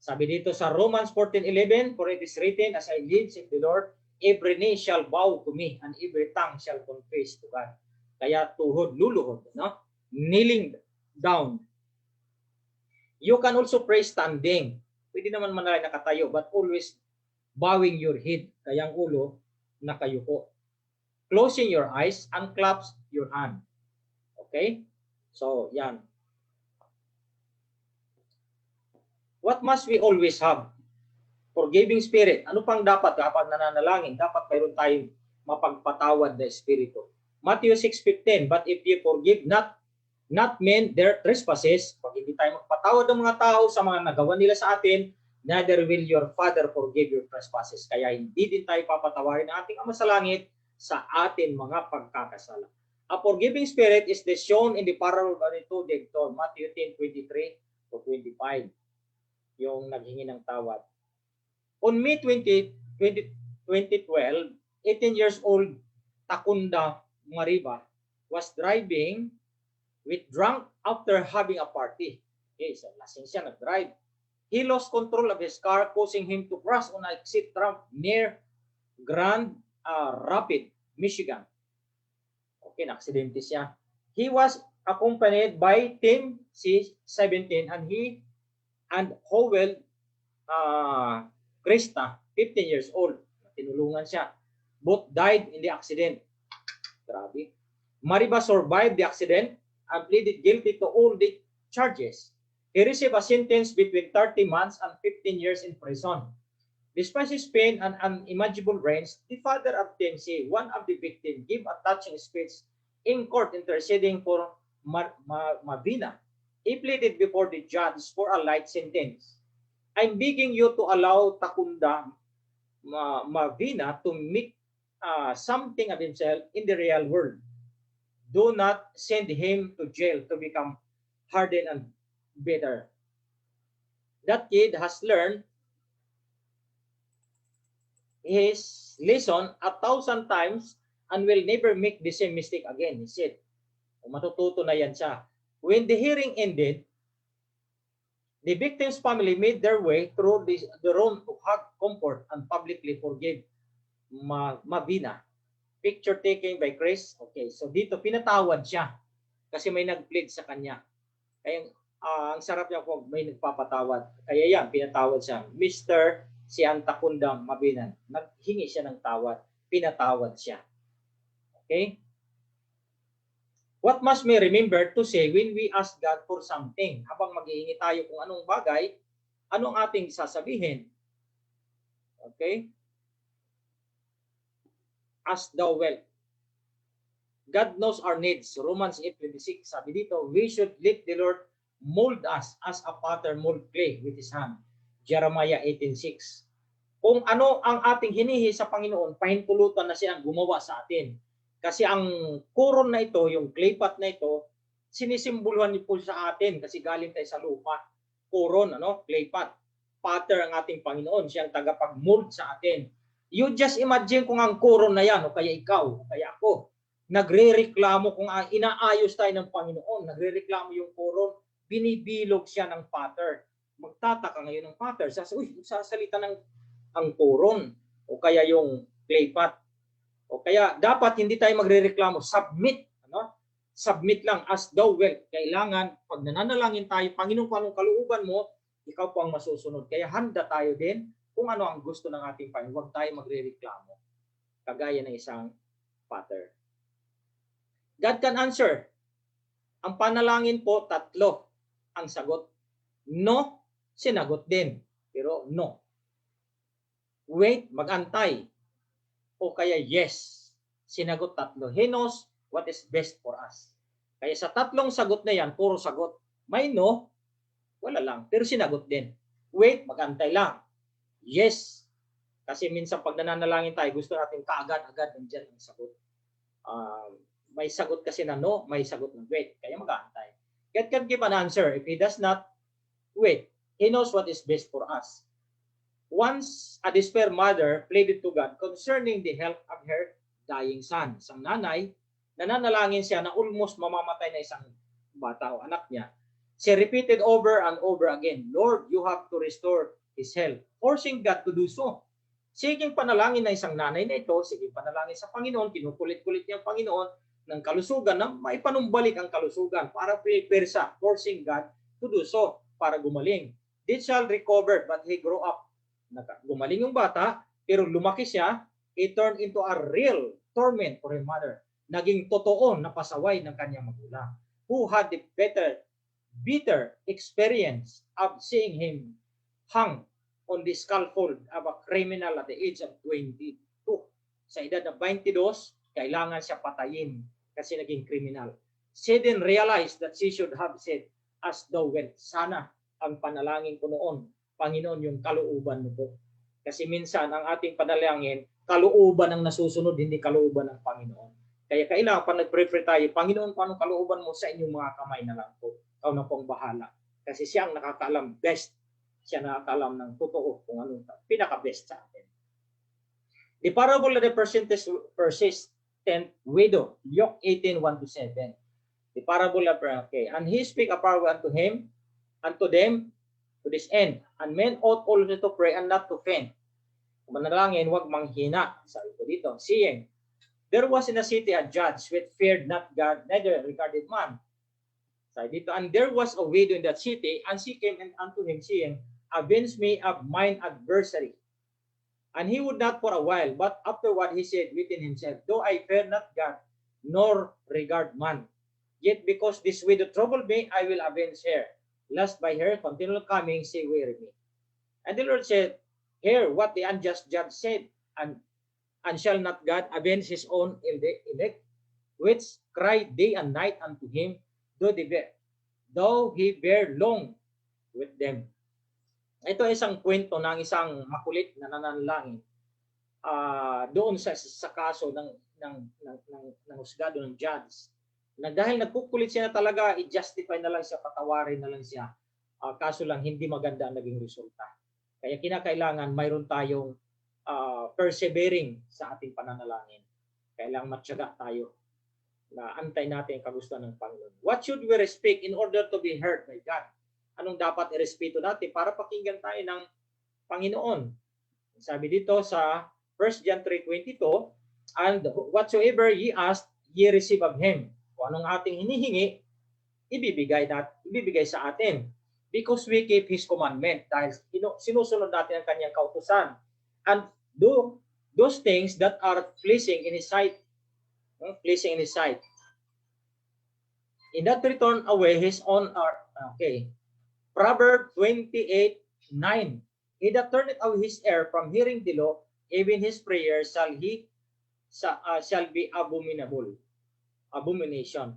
Speaker 2: Sabi dito sa Romans 14:11, for it is written, as I live, saith the Lord, every knee shall bow to me, and every tongue shall confess to God. Kaya tuhod, luluhod, no? Kneeling down. You can also pray standing. Pwede naman manalay nakatayo, but always bowing your head, kaya ang ulo nakayuko. Closing your eyes and clasp your hand. Okay? So, yan. What must we always have? Forgiving spirit. Ano pang dapat kapag nananalangin? Dapat mayroon tayong mapagpatawad na espiritu. Matthew 6:15, but if you forgive not men their trespasses, pag hindi tayo magpatawad ng mga tao sa mga nagawa nila sa atin, neither will your Father forgive your trespasses. Kaya hindi din tayo papatawarin ng ating Ama sa langit sa atin mga pagkakasala. A forgiving spirit is the shown in the parable of the two debtors, Matthew 10:23-25, yung naghingi ng tawad. On May 2012, 18 years old Takunda Mariba was driving with drunk after having a party. Okay, so lasing siya nag-drive. He lost control of his car, causing him to crash on an exit ramp near Grand Rapids, Michigan. Okay, na-aksidente siya. He was accompanied by Tim C17 and Howell Krista, 15 years old. Tinulungan siya. Both died in the accident. Grabe. Mariba survived the accident and pleaded guilty to all the charges. He received a sentence between 30 months and 15 years in prison. Despite his pain and unimaginable rains, the father of Tennessee, one of the victims, gave a touching speech in court interceding for Mavina. He pleaded before the judge for a light sentence. I'm begging you to allow Takunda Mavina to make something of himself in the real world. Do not send him to jail to become hardened and bitter. That kid has learned his lesson 1,000 times and will never make the same mistake again, he said. Matututo na yan siya. When the hearing ended, the victim's family made their way through the room to hug, comfort, and publicly forgive Mavina. Picture taken by Chris. Okay, so dito pinatawad siya kasi may nag-plead sa kanya. Kaya ang sarap niya kung may nagpapatawad. Kaya yan, pinatawad siya. Mr. si Takunda Mavina. Naghingi siya ng tawad. Pinatawad siya. Okay? What must we remember to say when we ask God for something? Habang maghihingi tayo kung anong bagay, anong ating sasabihin? Okay? As thou wilt. God knows our needs. Romans 8:26. Sabi dito, we should let the Lord mold us as a potter mold clay with his hand. Jeremiah 18:6. Kung ano ang ating hinihi sa Panginoon, pahintulutan na siya ang gumawa sa atin. Kasi ang kuron na ito, yung clay pot na ito, sinisimboluhan niyo po sa atin kasi galing tayo sa lupa. Kuron, clay pot. Potter ang ating Panginoon, siyang tagapag-mold sa atin. You just imagine kung ang kuron na yan, o kaya ikaw, o kaya ako, nagre-reklamo kung inaayos tayo ng Panginoon, nagre-reklamo yung kuron, binibilog siya ng potter. Magtataka ngayon ng potter, sasalita ng ang kuron, o kaya yung clay pot. O kaya dapat hindi tayo magre-reklamo, submit. Submit lang as thou wilt. Kailangan, pag nananalangin tayo, Panginoon, kung anong kalooban mo, ikaw po ang masusunod. Kaya handa tayo din kung ano ang gusto ng ating Panginoon. Huwag tayo magrereklamo. Kagaya ng isang father. God can answer. Ang panalangin po, 3 ang sagot. No, sinagot din. Pero no. Wait, magantay. O kaya yes, sinagot 3. He knows what is best for us. Kaya sa 3 sagot na yan, puro sagot. May no, wala lang. Pero sinagot din. Wait, magantay lang. Yes. Kasi minsan pag nananalangin tayo, gusto natin kaagad-agad nandiyan ang sagot. May sagot kasi na no, may sagot na wait. Kaya mag-aantay. God can give an answer. If He does not wait, He knows what is best for us. Once a despair mother pleaded to God concerning the health of her dying son. Isang nanay, nananalangin siya na almost mamamatay na isang bata o anak niya. She repeated over and over again, Lord, you have to restore his health. Forcing God to do so. Siging panalangin na isang nanay na ito, siging panalangin sa Panginoon, kinukulit-kulit niya ang Panginoon ng kalusugan na maipanumbalik ang kalusugan para prepare siya, forcing God to do so para gumaling. This child recovered but he grew up. Gumaling yung bata, pero lumaki siya, it turned into a real torment for her mother. Naging totoo na pasaway ng kanyang magulang, who had the bitter experience of seeing him hung on the scaffold of a criminal at the age of 22. Sa edad na 22, kailangan siya patayin kasi naging criminal. She then realized that she should have said, as though well, sana ang panalangin ko noon, Panginoon, yung kalooban mo po. Kasi minsan, ang ating panalangin, kalooban ang nasusunod, hindi kalooban ng Panginoon. Kaya kailangan pa nag-pray tayo, Panginoon, paano kalooban mo sa inyong mga kamay na lang po? Ikaw na pong bahala. Kasi siya ang nakakaalam best. Siya nakakaalam ng totoo kung ano pinaka-best sa atin. The parable of the persistent widow, Luke 18:1-7. The parable of, and he speak a parable unto them, to this end, and men ought also to pray and not to faint. Kung manalangin, huwag manghina. Sabi ko dito, seeing, there was in a city a judge which feared not God, neither regarded man. Sabi dito, and there was a widow in that city, and she came unto him, saying, avenge me of mine adversary. And he would not for a while, but afterward he said within himself, though I fear not God, nor regard man, yet because this widow troubled me, I will avenge her, lest by her continual coming she weary me. And the Lord said, hear what the unjust judge said, and shall not God avenge his own elect, which cry day and night unto him, though he bear long with them. Ito ay isang kwento ng isang makulit na nananalangin doon sa kaso ng husgado ng judge. Na dahil nagkukulit siya na talaga, i-justify na lang siya, patawarin na lang siya. Kaso lang, hindi maganda ang naging resulta. Kaya kinakailangan mayroon tayong persevering sa ating pananalangin. Kailangan matyaga tayo na antay natin ang kagustuhan ng Panginoon. What should we respect in order to be heard by God? Anong dapat irespeto natin para pakinggan tayo ng Panginoon? Sabi dito sa 1 John 3:22, and whatsoever ye ask, ye receive of Him. Kung anong ating hinihingi, ibibigay sa atin. Because we keep His commandment. Dahil sinusunod natin ang kanyang kautusan. And do those things that are pleasing in His sight. Pleasing in His sight. In that return away His own are, okay. Proverbs 28:9. He that turneth away his ear from hearing the law, even his prayer shall be abomination.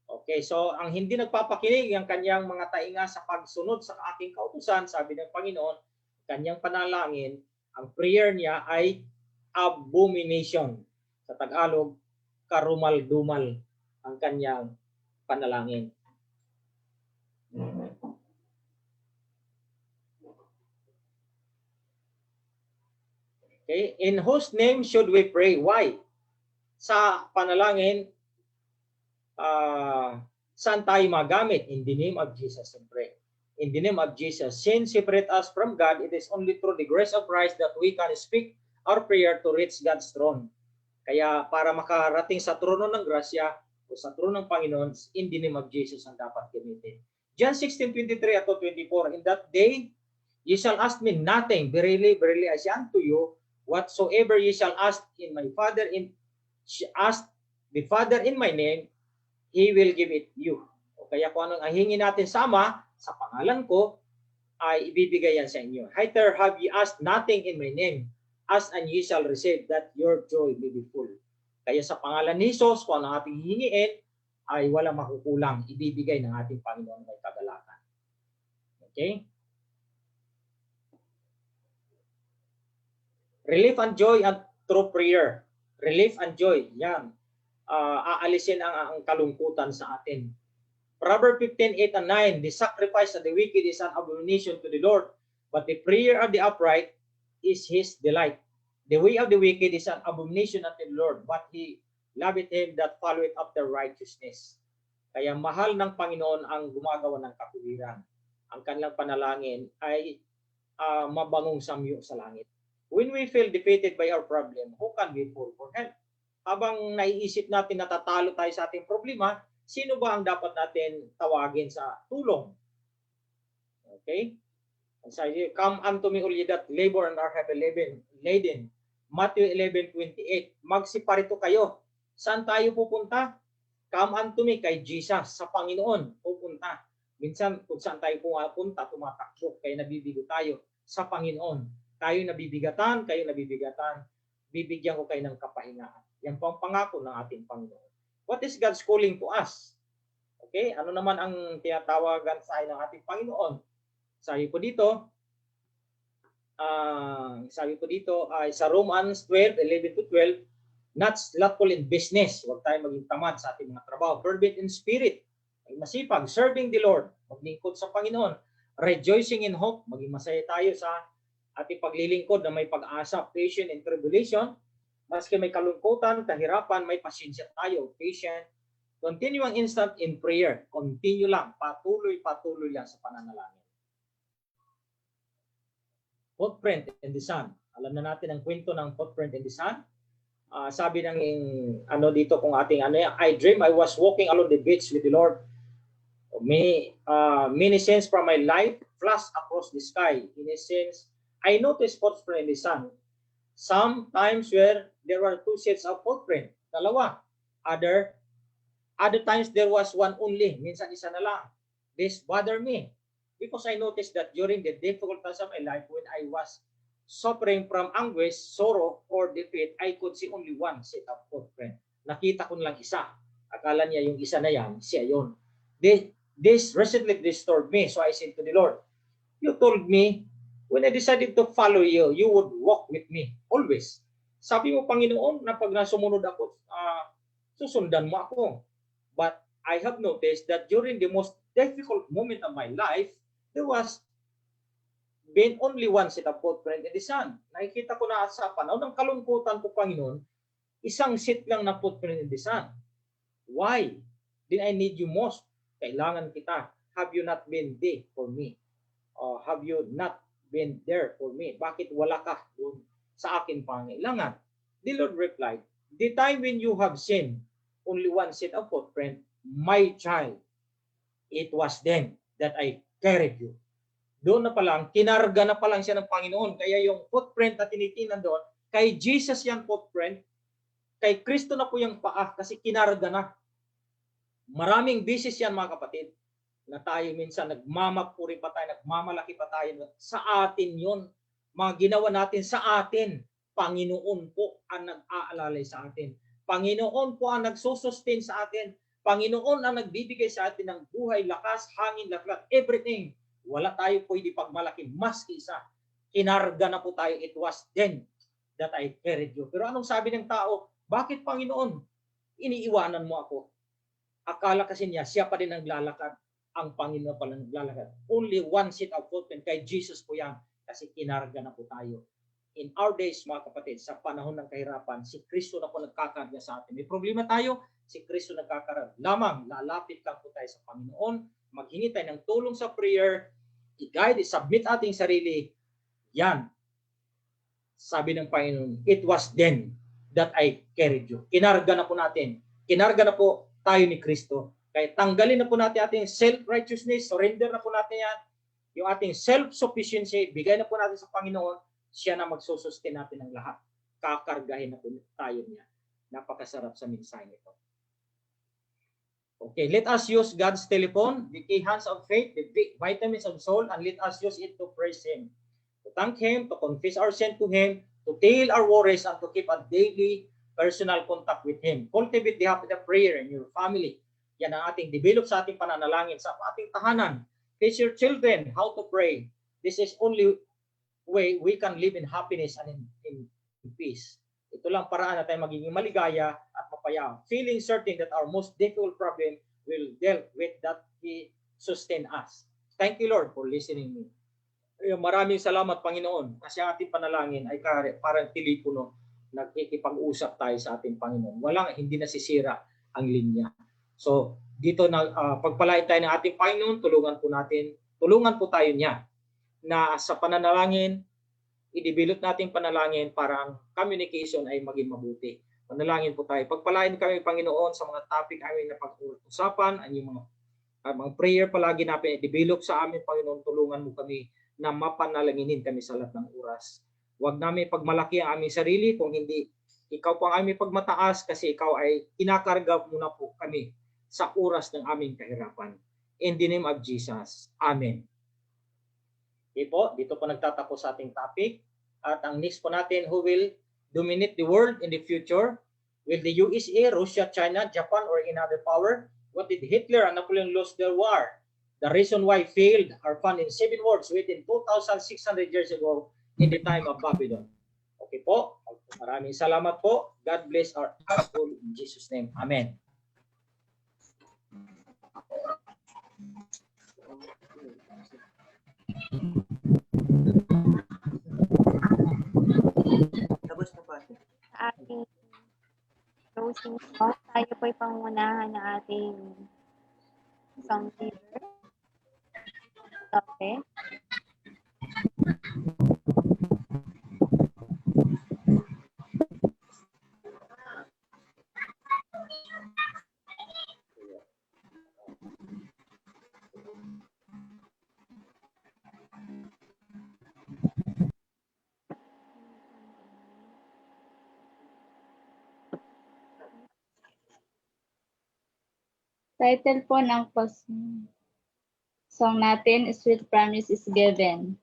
Speaker 2: Okay, so ang hindi nagpapakinig ang kanyang mga tainga sa pagsunod sa aking kautusan, sabi ng Panginoon, kanyang panalangin, ang prayer niya ay abomination. Sa Tagalog, karumal-dumal ang kanyang panalangin. Okay, in whose name should we pray? Why? Sa panalangin, saan tayo magamit? In the name of Jesus and pray. In the name of Jesus. Sin separate us from God. It is only through the grace of Christ that we can speak our prayer to reach God's throne. Kaya para makarating sa trono ng grasya o sa trono ng Panginoon, in the name of Jesus ang dapat gamitin. John 16:23 at 24, in that day Ye shall ask me nothing. Verily, verily, I say unto you, whatsoever ye shall ask in my Father ask the Father in my name, He will give it you. O kaya kung anong hingi natin sa Ama, sa pangalan ko, ay ibibigay yan sa inyo. Hither have ye asked nothing in my name, ask and ye shall receive, that your joy may be full. Kaya sa pangalan ni Jesus, kung ano ating hihingiin, ay walang makukulang, ibibigay ng ating Panginoon may kagalakan. Okay? Relief and joy and through prayer. Relief and joy, yan. Aalisin ang kalungkutan sa atin. Proverbs 15:8 and 9, the sacrifice of the wicked is an abomination to the Lord, but the prayer of the upright is His delight. The way of the wicked is an abomination unto the Lord, but He loveth him that followeth after righteousness. Kaya mahal ng Panginoon ang gumagawa ng katuwiran. Ang kanilang panalangin ay mabangong samyo sa langit. When we feel defeated by our problem, who can we call for help? Habang naiisip natin natatalo tayo sa ating problema, sino ba ang dapat natin tawagin sa tulong? Okay? And so, come unto me all ye that labor and are heavy laden. Matthew 11:28. Magsiparito kayo. Saan tayo pupunta? Come unto me, kay Jesus, sa Panginoon pupunta. Minsan kung saan tayo pupunta, tumatakbo, kaya nabibigo tayo sa Panginoon. Tayo nabibigatan, bibigyan ko kayo ng kapahingaan. Yan po ang pangako ng ating Panginoon. What is God's calling to us? Okay, ano naman ang tinatawagan sa atin ng ating Panginoon? Sabi po dito ay sa Romans 12:11-12, not slothful in business. Huwag tayo maging tamad sa ating mga trabaho. Fervent in spirit, ay masipag, serving the Lord, maglingkod sa Panginoon. Rejoicing in hope, maging masaya tayo sa ating paglilingkod na may pag-asa. Patient in tribulation, maski may kalungkutan, kahirapan, may pasensya tayo. Patient. Continuing instant in prayer. Continue lang, patuloy lang sa pananalangin. Footprint in the sun. Alam na natin ang kwento ng footprint in the sun. Sabi ng dito kung ating I dream I was walking along the beach with the Lord. Many scenes from my life flashed across the sky. In a sense, I noticed footprint in the sun. Sometimes where there were two sets of footprint, dalawa. Other times there was one only, minsan isa na lang. This bothered me because I noticed that during the difficult times of my life when I was suffering from anguish, sorrow, or defeat, I could see only one set of footprint. Nakita ko lang isa. Akala niya yung isa na yan, siya yun. This recently disturbed me, so I said to the Lord, you told me, when I decided to follow you, you would walk with me, always. Sabi mo, Panginoon, na pag nasumunod ako, susundan mo ako. But I have noticed that during the most difficult moment of my life, there was been only one set of footprint in the sun. Nakikita ko na sa panahon ng kalungkutan ko, Panginoon, isang set lang na footprint in the sun. Why? Did I need you most? Kailangan kita. Have you not been there for me? Have you not been there for me? Bakit wala ka doon sa akin pangailangan? The Lord replied, the time when you have seen only one set of footprint, my child, it was then that I carried you. Doon na pa lang, kinarga na pa lang siya ng Panginoon. Kaya yung footprint na tinitingnan doon, kay Jesus yung footprint, kay Kristo na po yung paa kasi kinarga na. Maraming beses yan mga kapatid, na tayo minsan nagmamapuri pa tayo, nagmamalaki pa tayo. Sa atin yun, mga ginawa natin sa atin, Panginoon po ang nag-aalalay sa atin. Panginoon po ang nagsusustain sa atin. Panginoon ang nagbibigay sa atin ng buhay, lakas, hangin, laklat, everything. Wala tayo pwede pagmalaki, maski isa. Kinarga na po tayo, it was then that I carried you. Pero anong sabi ng tao? Bakit Panginoon? Iniiwanan mo ako. Akala kasi niya, siya pa din naglalakad. Ang Panginoon pa lang naglalakad. Only one seat of footprint, kay Jesus po yan. Kasi kinarga na po tayo. In our days, mga kapatid, sa panahon ng kahirapan, si Kristo na po nagkakarga sa atin. May problema tayo, si Kristo nagkakarga. Lamang, lalapit lang po tayo sa Panginoon, maghingi tayo ng tulong sa prayer, i-guide, i-submit ating sarili. Yan. Sabi ng Panginoon, it was then that I carried you. Kinarga na po natin. Kinarga na po tayo ni Kristo. Kaya tanggalin na po natin ating self-righteousness, surrender na po natin yan. Yung ating self-sufficiency, bigay na po natin sa Panginoon, siya na magsusustain natin ng lahat. Kakargahin na po tayo niya. Napakasarap sa mensahe nito. Okay, let us use God's telephone, the key hands of faith, the vitamins of soul, and let us use it to praise Him, to thank Him, to confess our sin to Him, to tell our worries, and to keep a daily personal contact with Him. Cultivate the habit of prayer in your family. Yan ang ating develop sa ating pananalangin sa ating tahanan. Teach your children how to pray. This is only way we can live in happiness and in peace. Ito lang paraan na tayo magiging maligaya at mapayapa. Feeling certain that our most difficult problem will dealt with, that He sustain us. Thank you, Lord, for listening me. Maraming salamat, Panginoon, kasi ang ating panalangin ay parang telepono, nagkikipag-usap tayo sa ating Panginoon. Hindi nasisira ang linya. So, dito na pagpalain tayo ng ating Panginoon, tulungan po tayo niya na sa pananalangin, i-develop natin panalangin para ang communication ay maging mabuti. Panalangin po tayo. Pagpalain kami, Panginoon, sa mga topic aming napag-usapan, ang yung mga prayer palagi natin i-develop sa amin, Panginoon, tulungan mo kami na mapanalanginin kami sa lahat ng oras. Huwag namin pagmalaki ang aming sarili kung hindi ikaw po ang aming pagmataas kasi ikaw ay kinakarga mo na po kami sa oras ng aming kahirapan. In the name of Jesus. Amen. Okay po, dito po nagtatapos sa ating topic. At ang next po natin, who will dominate the world in the future? Will the USA, Russia, China, Japan, or another power? What did Hitler and Napoleon lose their war? The reason why failed are found in 7 words written 2,600 years ago in the time of Babylon. Okay po, maraming salamat po. God bless our household in Jesus' name. Amen.
Speaker 3: Tapos na po.
Speaker 1: Sa ating closing song, tayo po'y pangunahan ng ating song leader. Okay.
Speaker 4: Title po ng song natin, Sweet Promise is Given.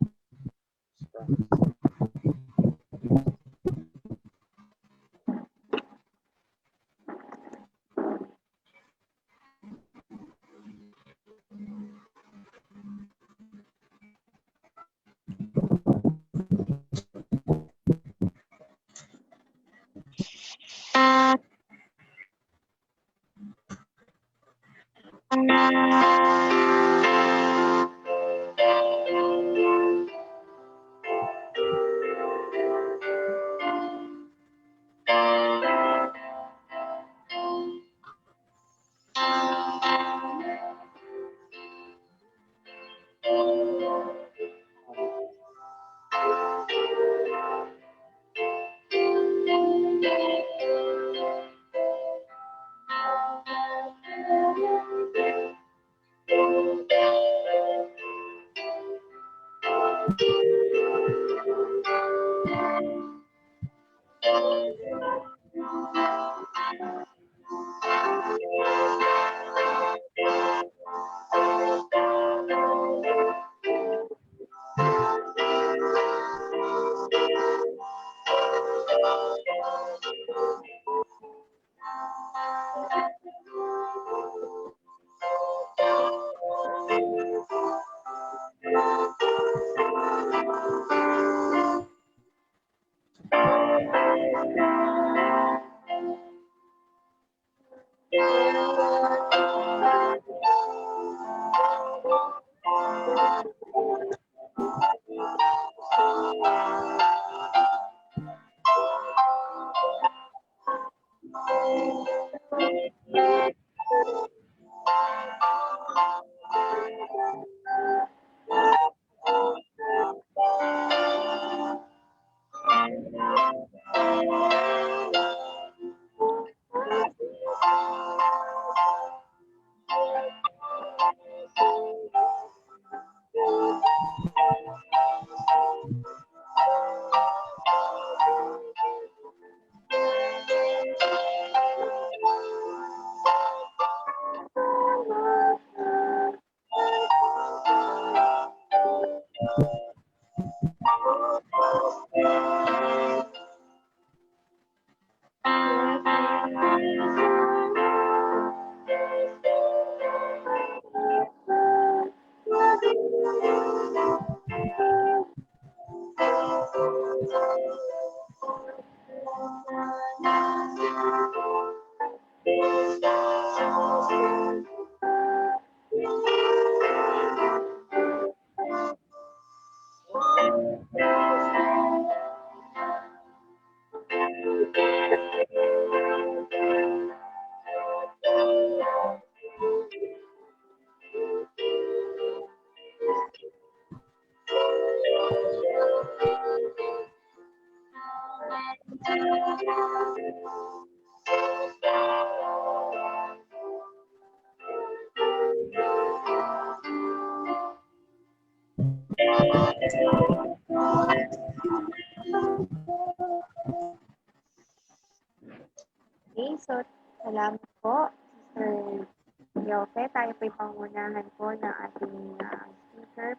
Speaker 1: Okay, so salamat po, Sir Jofe. Tayo po'y pangunahan po ng ating speaker,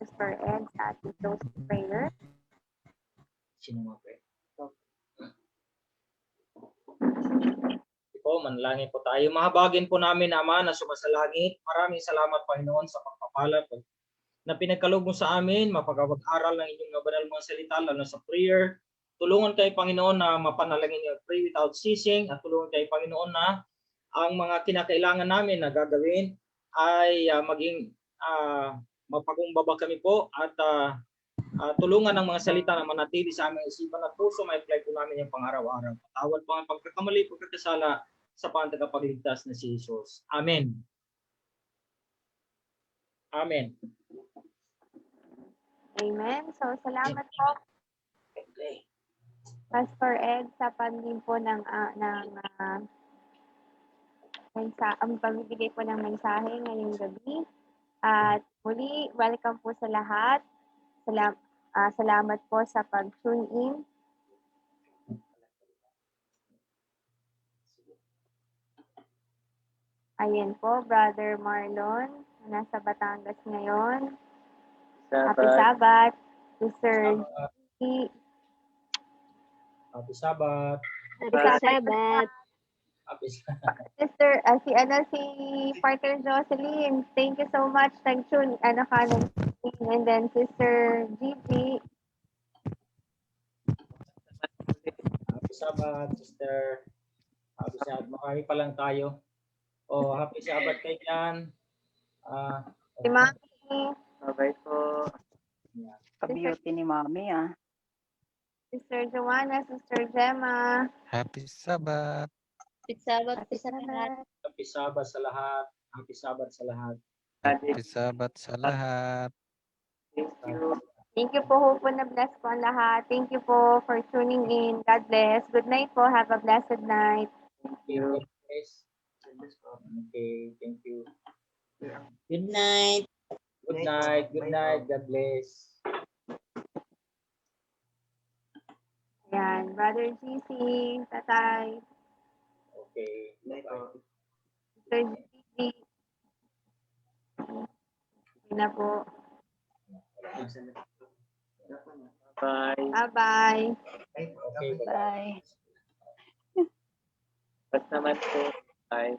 Speaker 1: Pastor Ed, sa ating closing prayer.
Speaker 2: Sino mga pre? Po, manalangin po tayo. Mahabagin po namin, Ama, na sumasalangit. Maraming salamat, Panginoon, sa pagpapala na pinagkaloob mo sa amin, mapagkawag-aral ng inyong banal mga salita, lalo sa prayer. Tulungan kayo, Panginoon, na mapanalangin niyo, pray without ceasing, at tulungan kayo, Panginoon, na ang mga kinakailangan namin na gagawin ay maging mapakumbaba kami po at tulungan ng mga salita na manatili sa aming isipan at puso, ma-apply po namin yung pang-araw-araw. Patawad po ang pagkakamali, pagkakasala sa pangtagapagligtas na si Jesus. Amen. Amen.
Speaker 1: Amen. So, salamat po, Pastor Ed, sa pagiging po ng ang pagbibigay po ng mensahe ngayong gabi. At muli, welcome po sa lahat. Salamat po sa pag-tune in. Ayan po, Brother Marlon, na nasa Batangas ngayon. Happy Sabbath. Sister G.
Speaker 2: Happy Sabbath.
Speaker 1: Happy Sabbath.
Speaker 2: Happy Sabbath.
Speaker 1: Sister, si Partner Jocelyn, thank you so much. Nag-tune, and then Sister Gigi.
Speaker 2: Happy Sabbath, sister. Happy Sabbath. Marami pa lang tayo. Oh, happy Sabbath kay Jan.
Speaker 1: Si Mami.
Speaker 3: Bye-bye po. Ka-beauty ni Mami,
Speaker 1: Sister Joanna, Sister Gemma.
Speaker 5: Happy Sabbath.
Speaker 4: Happy Sabbath po sa lahat.
Speaker 2: Happy Sabbath sa lahat. Happy Sabbath sa lahat.
Speaker 5: Happy Sabbath sa lahat.
Speaker 3: Thank you.
Speaker 1: Thank you po. Hope po na bless po ang lahat. Thank you po for tuning in. God bless. Good night po. Have a blessed night.
Speaker 2: Thank you. Okay, thank you.
Speaker 6: Good night.
Speaker 2: Good night. Good night. God bless.
Speaker 1: Ayan. Brother GC, Tatay,
Speaker 2: Okay.
Speaker 1: Sister Gigi. Hindi na po.
Speaker 3: Bye.
Speaker 1: Bye-bye.
Speaker 2: Okay.
Speaker 4: Bye.
Speaker 3: Ba't naman po. Bye.